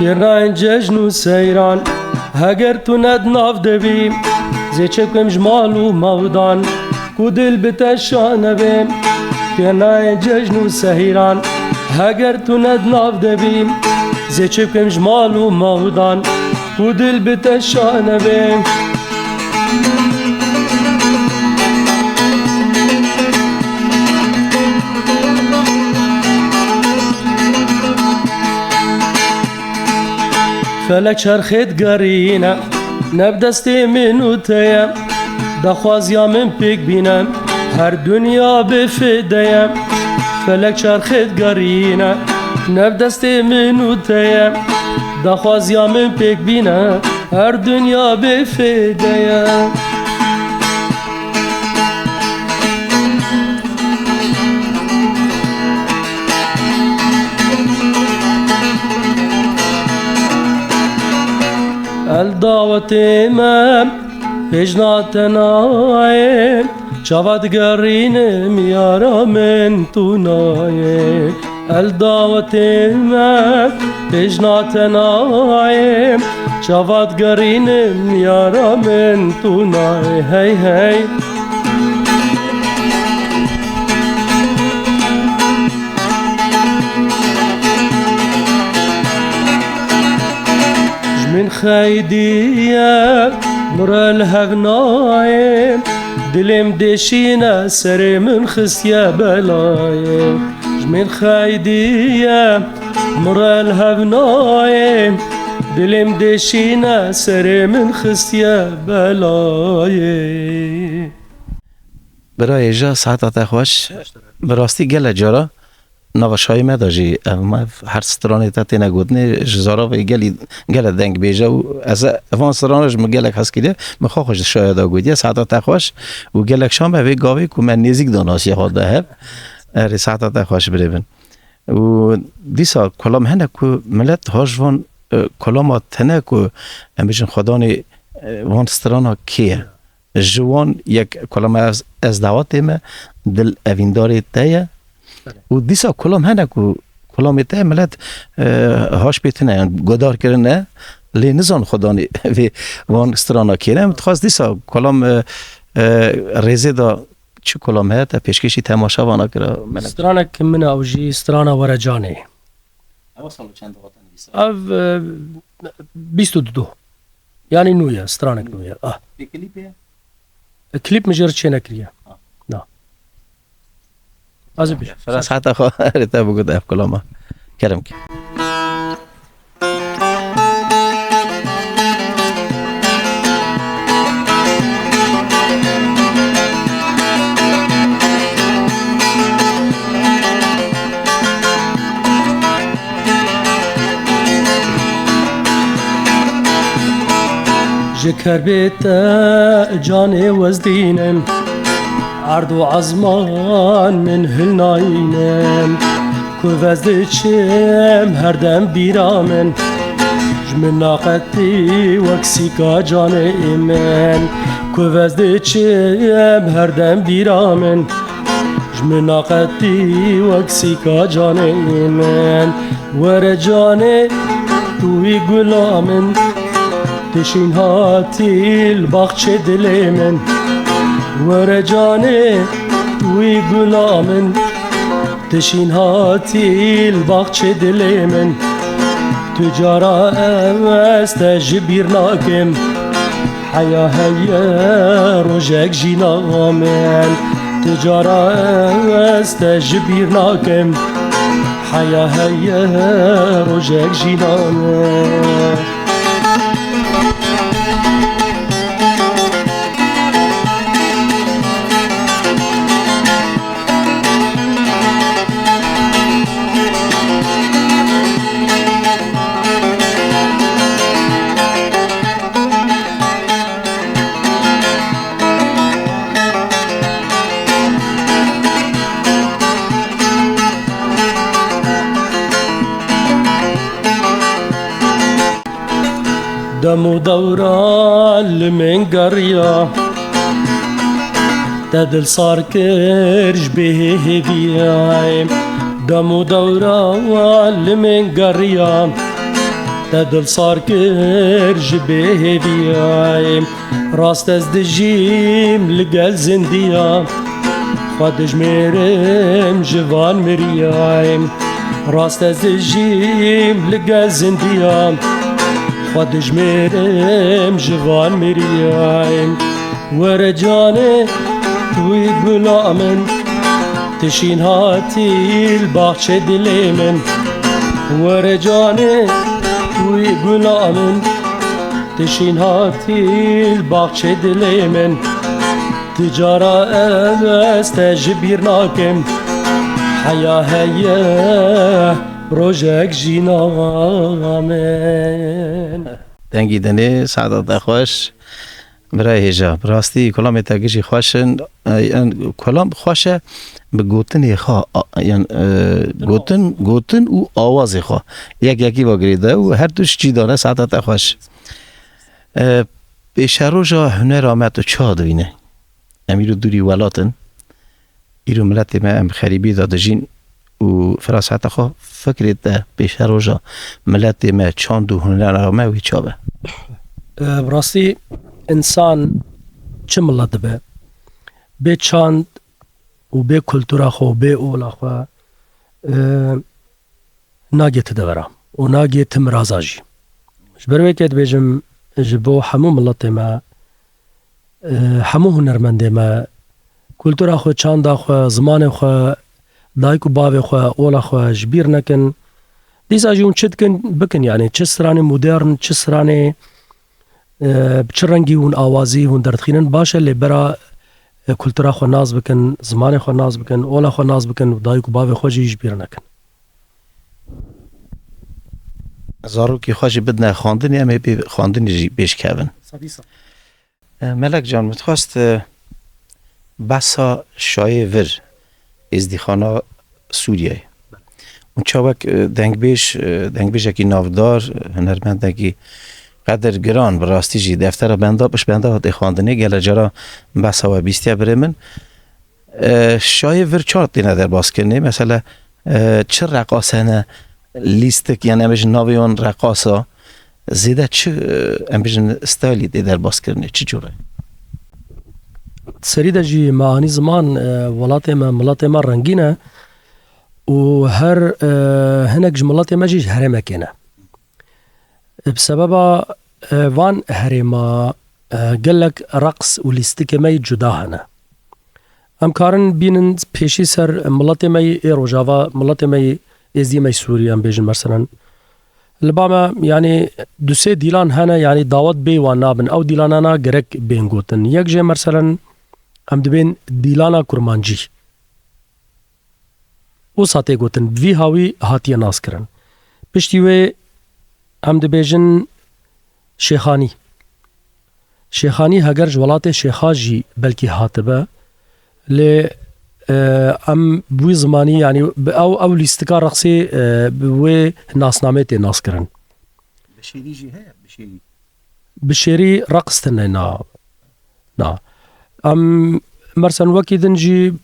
كراين ججن سيران هاجرت ند ناف دبيم زي چكم جمال ومودان كودل بتشان بيم كراين ججن سيران هاجرت ند ناف دبيم زي چكم جمال ومودان كودل بتشان بيم فلك شرخت قرينا نبدستي منو تيم دخواز يا من بيك بينم هر دنيا بفديم فلك شرخت قرينا نبدستي منو تيم دخواز يا من بيك بينم هر دنيا بفديم الدعوة إمام هجناتنا شافت قرينم يارا من تنايم الدعوة إمام هجناتنا شافت قرينم يارا من تنايم هي هي من خيدية مرا الهغنايم دلم دشينا سري من خسيا بلايم من خيدية مرا الهغنايم دلم دشينا سري من خسيا بلايم برای جا ساعت خوش براستی گله جارا نوشای ما داشتی ما هر سترانی تا تینا گودنی جزارا و گله دنگ بیجا و از وان سترانش مگلک هست کیده مخواهش شاید آگودی ساعت خوش و گلک شام به گاوی که من نزیک داناسی حاده هب اری ساعت خوش بریبن و دیسا کلام هنه که ملت هاجوان کلامات هنه که امیشن خدانی وان سترانا کیه جوان یک کلام از دعوت ما دل اوینداری تایه و دیسا کلام هنه که کلامت ملت هاش بیتنه گدار کرنه لی نزان خدانی و وان استرانا کیرم خواست دیسا کلام ریزه دا چه کلام هست پیشکشی تماشا وانا کرا استرانا که من اوجی استرانا ورجانه اول سال چند وقت دیسا او 22 یعنی نویه استرانا نویه کلیپه کلیپ مجرد چه نکریه نه از بیش فراس حتی خواهرتا بگود اف کلامه کرم که جكر بيت جاني وزدينن عرض عزمان من هالناينن كوفزدشم هردم بيرامن جمن ناقتي وكسيكا جاني إيمن كوفزدشم هردم بيرامن جمن ناقتي وكسيكا جاني إيمن ورجاني توي غلامن تشین هاتی الباغچه دل من ورجانه توی گلامن تشین هاتی الباغچه دل من تجارا است جبیر ناکم حیا هیا روزک جینا من تجارا است جبیر ناکم حیا هیا روزک جینا من دمو دوران لمن قرية تدل صار كرج به هديايم دمو دوران لمن قرية تدل صار كرج به هديايم راست از دجيم لقل زندية خدج ميرم جوان مريايم راست از دجيم لقل زندية خدج ميرم جوان مريايم ورجاني توي غلامن تشين هاتي الباغچه دل من ورجاني توي غلامن تشين هاتي الباغچه دل من تجارة استجبير ناكم حيا هيا روزك جينا من دنگی دنه سعادت خوش برای هجا براستی کلام تاگیشی خوشن کلام خوشه به گوتن خوا یعنی گوتن و آواز خوا یکی واگریده و هر دوش چی داره سعادت خوش به شروجا هنر آمد و چه دوینه امیرو دوری ولاتن ایرو ملت ما ام خریبی داده جین و فراسات خو فکرت ده پیش روزا ملت ما چند و هنر آمد و چابه براستی انسان چه ملت به چند و به کلتورا خو به اولا خو ناگیت دورا و ناگیت مرازاجی جبروی که بیجم جبو همو ملت ما همو هنرمند ما کلتورا خو چند خو زمان خو دایکو باوی خو اولا خو جبیر نکن دیسا جون چت کن بکن یعنی چه سرانه مدرن چه سرانه چه رنگی اون آوازی اون دردخینن باشه لبرا کلتورا خو ناز بکن زمان خو ناز بکن اولا خو ناز بکن دایکو باوی خو جبیر نکن زارو کی خوش بدنا خواندن یا می خواندن بیش کردن ملک جان متخواست بسا شایور ازدیخانا سوریه اون چاوک دنگ کی نافدار هنرمند کی قدر گران براستی جی دفتر بنده هات خواندنه گله جرا بسا و بیستیا برمن شایور چارت دینه در باز کنه مثلا چه رقاصانه لیستک یعنی امروز ناویان رقاصا زیده چه امروز استایلی در باز کردنه چه جوره؟ سری دا جی معانی زمان ملات ما رنگینه و هر هنک جملات ما جیش هرمه کنه بسبب وان هرما قلك رقص و لیستک می جدا هنه ام کارن بینن پیشی سر ملات می روجاوا ملات می ازدی می سوری ام بیجن مثلا لباما يعني دوسي ديلان هنا يعني دعوت بي وانابن او ديلانانا گرك بين گوتن یک جه مثلا ام دبين ديلانا كرمانجي او ساته گوتن وی هاوی هاتیه ناس کرن پشتی وی ام دبیجن شیخانی هگر جولات شیخا جی بلکی هاتبه ل ام بوی زمانی يعني او لیستکا رقصی بوی ناسنامه تی ناس کرن بشیری جی هیا بشيري رقص تنينا نا ام مرسن وكي دنجي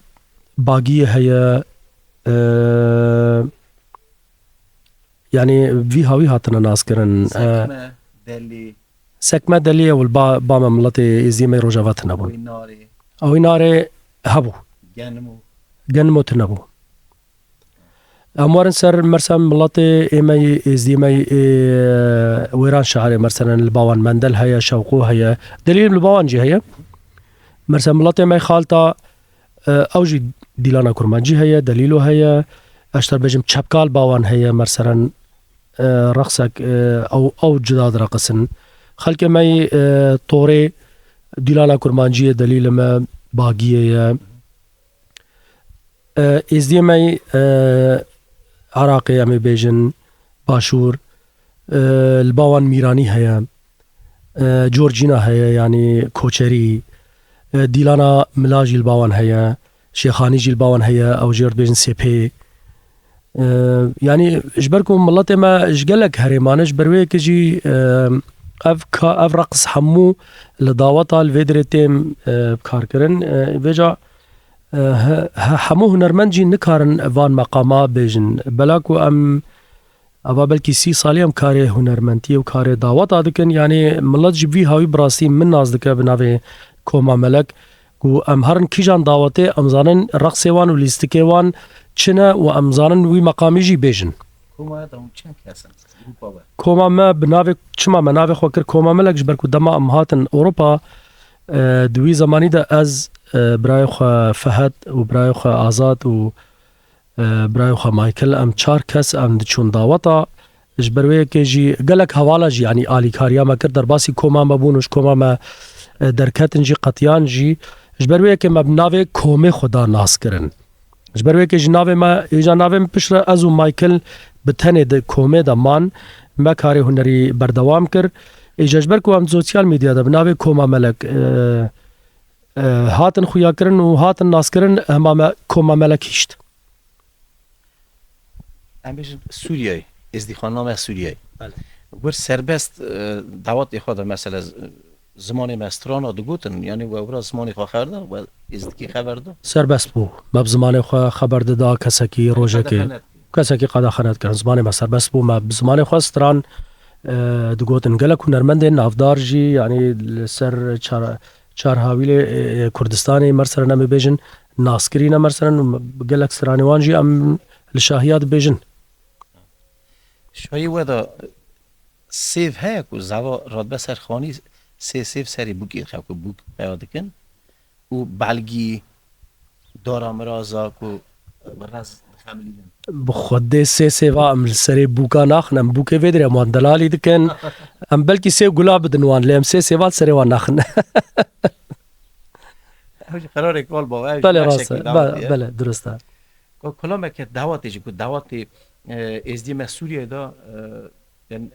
باقية هي يعني في هاوي هاتنا ناس كرن سكمة دلي والباما ملتي ازيمي روجاواتنا بون او ناري هبو جنمو تنبو اموارن سر مرسم ملتي ايمي ازيمي ويران شعري مرسن الباوان مندل هيا شوقو هيا دليل الباوان جي هيا مرسم ملتي ماي خالتا اوجي ديلانا كرمانجي هيا دليلو هيا اشتر بجم تشبكال باوان هيا مرسن رقصك او جداد رقصن خلق ماي طوري ديلانا كرمانجي دليل ما باقيه ازديمي عراقي امي بيجن باشور الباوان ميراني هيا جورجينا هيا يعني كوچري ديلانا ملاجي الباوان هيا شيخاني جي الباوان هيا او جيرد بيجن سيبي يعني اجبركم ملاتي ما اجقلك هريمانش برويك جي اف رقص حمو لداوطا الفيدريتيم بكار كرن بيجا همو هنرمند نکارن وان مقاما بیجن بلاکو ام اوا بلکی 30 سالی ام کار هنرمندی و کار دعوت دکن یعنی ملت جبی هاوی براسی من ناز دکه بناوی کوما ملک کو ام هرن کیجان دعوته ام زانن رقص وان و لیستکه وان چنه و ام زانن وی مقامی جی بیجن کوما دم چن کسان کوما ما بناوی چما مناوی خو کر کوما ملک جبر کو دما ام هاتن اوروبا دوی زمانی ده از برای خو فهد و برای خو آزاد و برای خو مایکل ام 4 کس ام چون دعوتا اجبروی که جی گلک حوالا جی یعنی آلی کاریا ما کرد در باسی کوما مبونوش کوما ما درکتن جی قطیان جی اجبروی که مبناوی کومه خدا ناس کرن اجبروی که جناوی ما ایجا ناوی پشر از و مایکل بتنه ده کومه ده مان ما کاری هنری بردوام کر اجبر کو ام سوشال میڈیا ده بناوی کوما ملک هاتن خویا کرن و هاتن ناس کرن همه کوما ملک هشت ام بیش سوریای ازدیخاننامه سوریای ور سربست دعوت خود مثلا زمان مستران دگوتن یعنی و ابراز زمانی خو خبر ده و ازدکی خبر ده سربست بو مب زمان خو خبر ده دا کسکی روزه که کسکی قدا خنات کرن زمان ما سربست بو مب زمان خو استران دگوتن گله هنرمند نافدار جی یعنی سر چار هاویل کردستانی مرسرن ام بیجن ناسکرین مرسرن گلک سرانوان جی ام لشاهیات بیجن شوی ودا سیف هیا کو زوا راد بسر خانی سیف سری بوکی خو کو بوک پیاده کن و بلگی دارا مرازا کو راز خاملیدن بخود سیوا ام سری بوکا ناخنم بوکه ودره ما دلالی دکن ام بلکی سی گلاب دنوان لم سیوا سری وان ناخن قرار کال با بله راست بله درسته کلام که دعوتش کو دعوت ازدی سوریه دا یعنی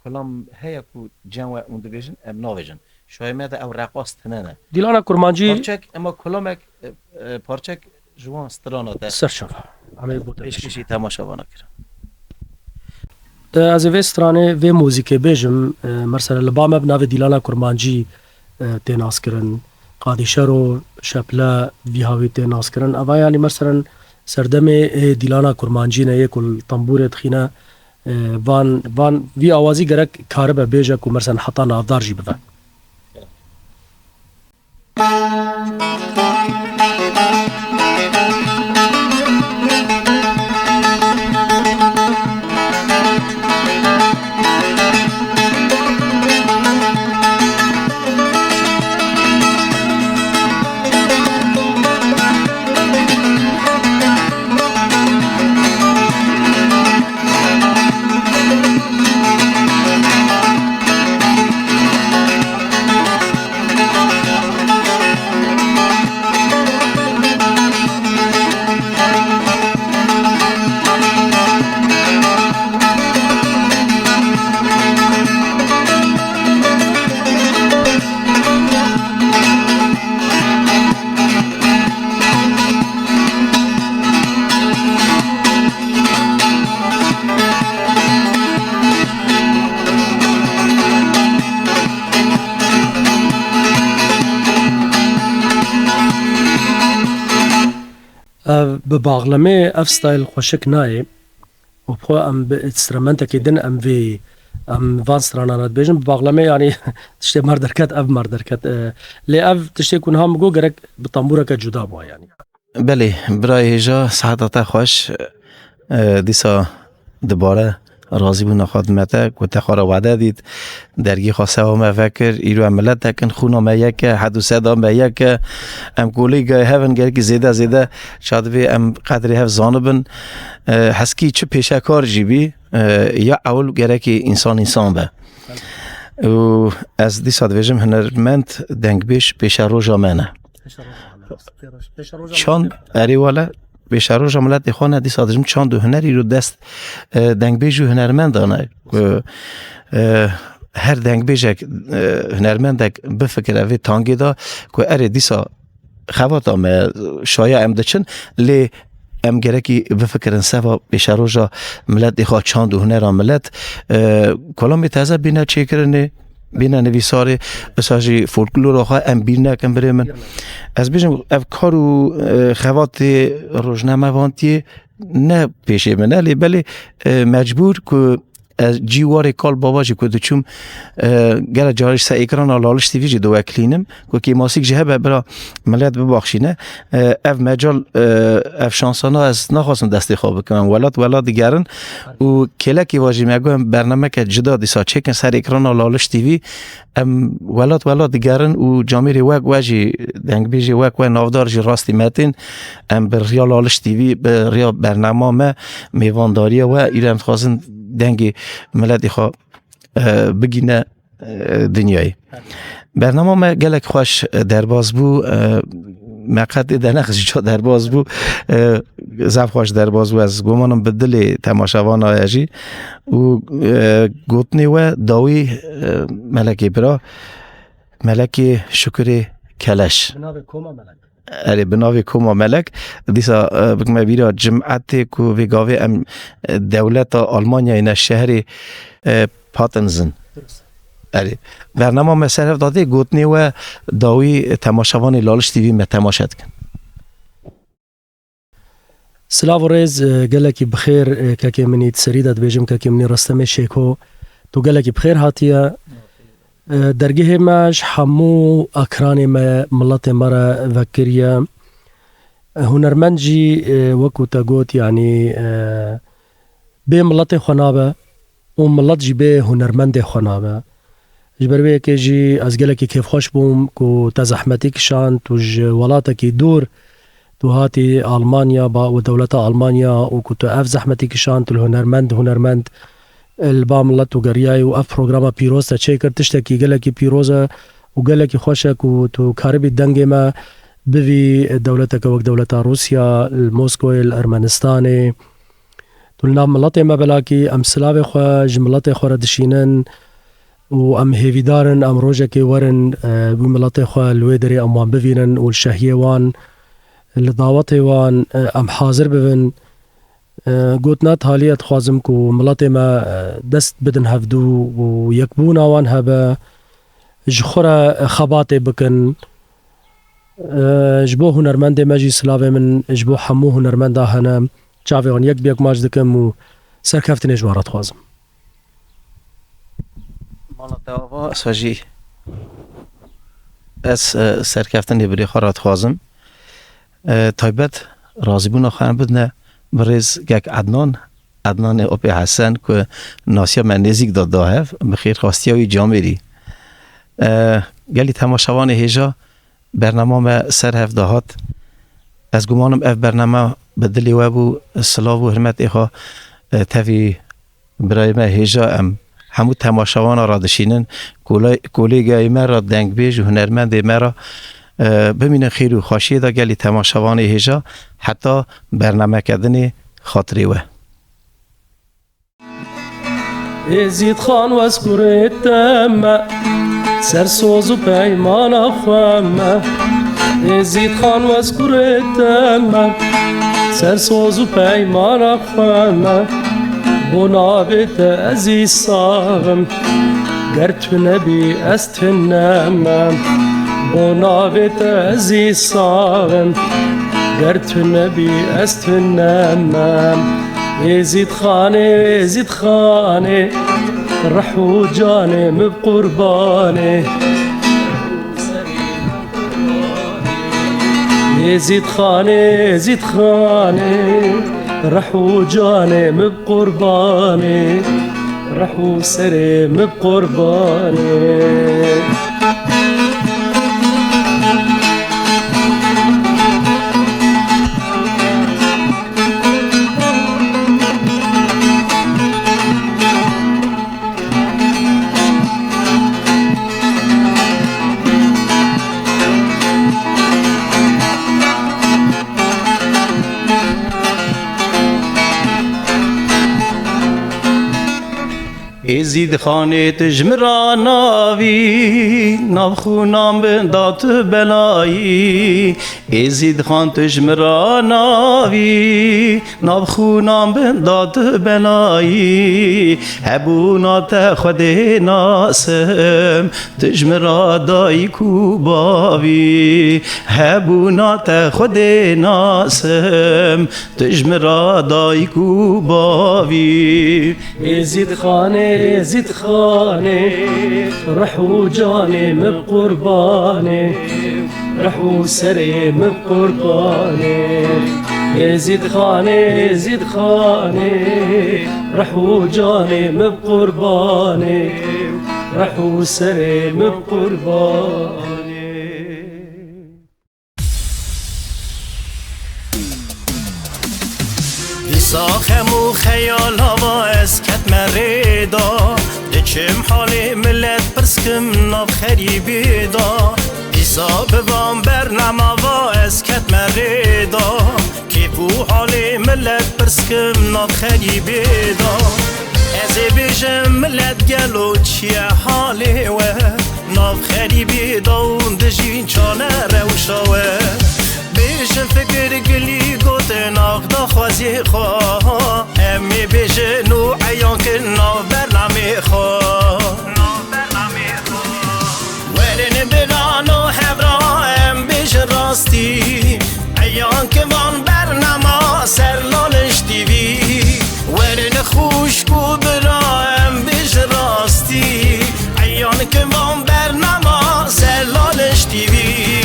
کلام هیا کو جنوا اون دیویژن ام نویژن شوی مده او رقاص تننه دیلانا کرمانجی پارچک اما کلام پارچک جوان استرانا ده سرشاف همه بوده پیشکشی تماشا وانه کرد از وسترانه و موزیک بیجم مثلا لبام بناو دیلانا کرمانجی تناس کرن قادشرو شپلا وی هاوی تناس کرن اوا یعنی مثلا سردم دیلانا کرمانجینه یک الطنبور تخینا وان وی آوازی گرک کار به بیجه که مرسن حتا نافدار جی بفن. بباغلمه اف ستایل خوشک نای و بخو ام بانسترومنت کدن ام وی ام وان سترانات بیجم بباغلمه یعنی تشتی مردرکت اف مردرکت لی اف تشتی کن هم گو گرک بطنبوره که جدا بوا یعنی. بله برای هجا سعادت خوش دیسا دوباره راضی بودن خدمته که تخار وعده دید درگی خواسته هم فکر ایرو عملت تکن خونه ما یک حد سه دام به یک ام کولیگ هفن گر که زیده شاید وی ام قدری هف زانبن حسکی چه پیشه کار جیبی یا اول گره که انسان به و از دی سادویجم هنرمند دنگ بیش پیشه روژا منه چند اری والا بیشتر روز عملت خانه دیس آدم چند هنری رو دست دنگ بیجو هنرمند دانه هر دنگ بیجک هنرمندک بفکر اوی تانگی دا که اره دیسا خوات ام شایع ام دچن لی ام گرکی بفکرن سوا بیشتر روز ملت دیخوا چند هنر عملت کلام تازه بینه چه کرنه بینه نویساره اساجی فولکلور آخه ام بینه کم بره من از بیشتر افکارو خوات روزنامه وانتی نه پیشه منه لی بله مجبور که جیوار کال باباجی که دوچوم گره جارش سا اکران آلالش تیویجی دو اکلینم که ماسیک جهه برا ملیت بباخشینه اف مجال اف شانسانا از نخواستم دستی خواب بکنم ولاد دیگرن و کلکی واجی میگویم برنامه که جدا دیسا چکن سر اکران آلالش تیوی ام ولاد دیگرن و جامعه وک واجی دنگ بیجی وک و نافدار جی راستی متین ام بر ریال آلش تیوی بر ریال برنامه ما میوانداری و ایرم خواستن دنگی ملتی خواه بگینه دنیایی برنامه ما گلک خوش درباز بو مقد دنخشی چا درباز بو زف خوش درباز بو از گمانم به دل تماشاوان آیجی و گوتنی و داوی ملکی برا ملکی شکر کلش اره بناوی کوما ملک دیسا بگم بیرا جمعتی که ویگاوی ام دولت آلمانیا این شهر پاتنزن اره برنامه مسرف داده گوتنی و داوی تماشاوان لالش تیوی ما تماشاد کن سلاو ریز گلکی بخیر که منی تسریدت بیجم که منی رستم شیکو تو گلکی بخیر هاتیه درگه ماش همو اکران ما ملت مرا وکریه هنرمند وکو تاگوت یعنی به ملت خنابه و ملت جی به هنرمند خنابه جبروی که جی از گله که کیف خوش بوم کو تزحمتی کشان توج ولاتا کی دور تو هاتی آلمانیا با و دولت آلمانیا و کو تو اف زحمتی کشان تو هنرمند الباملت و گریای و اف پروگرام پیروز تا چه کرتش تا کی گله کی پیروزه و گله کی خوشه کو تو کاربی دنگ ما بوی دولت که وقت دولت روسیا الموسکو الارمنستان تو نام ملت ما بلاکی ام سلاو خو جملت خو ردشینن و ام هیویدارن ام روجه که ورن بو ملت خو الویدری ام وان بوینن و الشهیه وان لدعوت وان ام حاضر ببن گوتنات حالیت خوازم کو ملت ما دست بدن هفدو و یکبون آوان هبه جخورا خبات بکن جبو هنرمند مجی سلاوه من جبو حمو هنرمند هنم چاوه آن یک بیک ماج دکم و سرکفتن جوارات خوازم. مالا داوا ساجی از سرکفتن بری خارات خوازم تایبت راضی بونا خواهم بدنه بریز گک عدنان اپی حسن که ناسیا من نزیک داد هف بخیر خواستی هایی جامعی گلی تماشاوان هیجا برنامه سر هف دهات از گمانم اف برنامه بدلی وابو سلاو و حرمت ایخا تاوی برای ما هیجا ام همو تماشاوان را دشینن کولیگای ما را دنگ بیج و هنرمند ما را ببینن خیر و خوشی دا گلی تماشاوان هیجا حتی برنامه کردن خاطری و ازید خان و از کوریتم سرسوز و پیمان خوام ازید خان و از کوریتم سرسوز و پیمان خوام بنابت عزیز ساغم گر تو نبی از تنم بنابت عزیز ساغم گر تو نبی از تنم ازید خانه رحو جانم بقربانه ازید خانه رحو جانم بقربانه رحو سرم بقربانه ازید خانه تجمرا ناوی نابخونام بندات بلایی ازید خان تجمرا ناوی نابخونام بندات بلایی هبونات خود ناسم تجمرا دای کوباوی هبونات خود ناسم تجمرا دای کوباوی ازید خانه رحو جانم بقربانه رحو سرم بقربانه ازید خانه رحو جانم بقربانه رحو سرم بقربانه ساخم و خیال هوا از کت مریدا دچم حال ملت پرسکم ناب خریبی دا ایسا بوام برنامه و از کت مریدا که بو حال ملت پرسکم ناب خریبی دا از بیشم ملت گلو چیه حالی و ناب خریبی دا و دجین چانه روشاوه بیشم فکر گلی گوته ناغدا خوازی خواه امی بیشن و عیان کن ناو برنامه خواه ورن بران و هبرا ام بیش راستی عیان که وان برنامه سرلالش دیوی ورن خوش کو برا ام بیش راستی عیان که وان برنامه سرلالش دیوی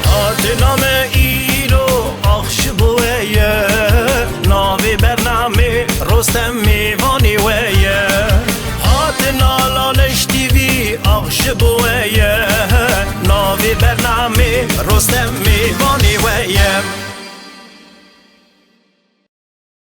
آت نام ایرو آخش بویه ناوی برنامه رستم میوانی ویه آت نالالش دیوی آخش بویه ناوی برنامه رستم میوانی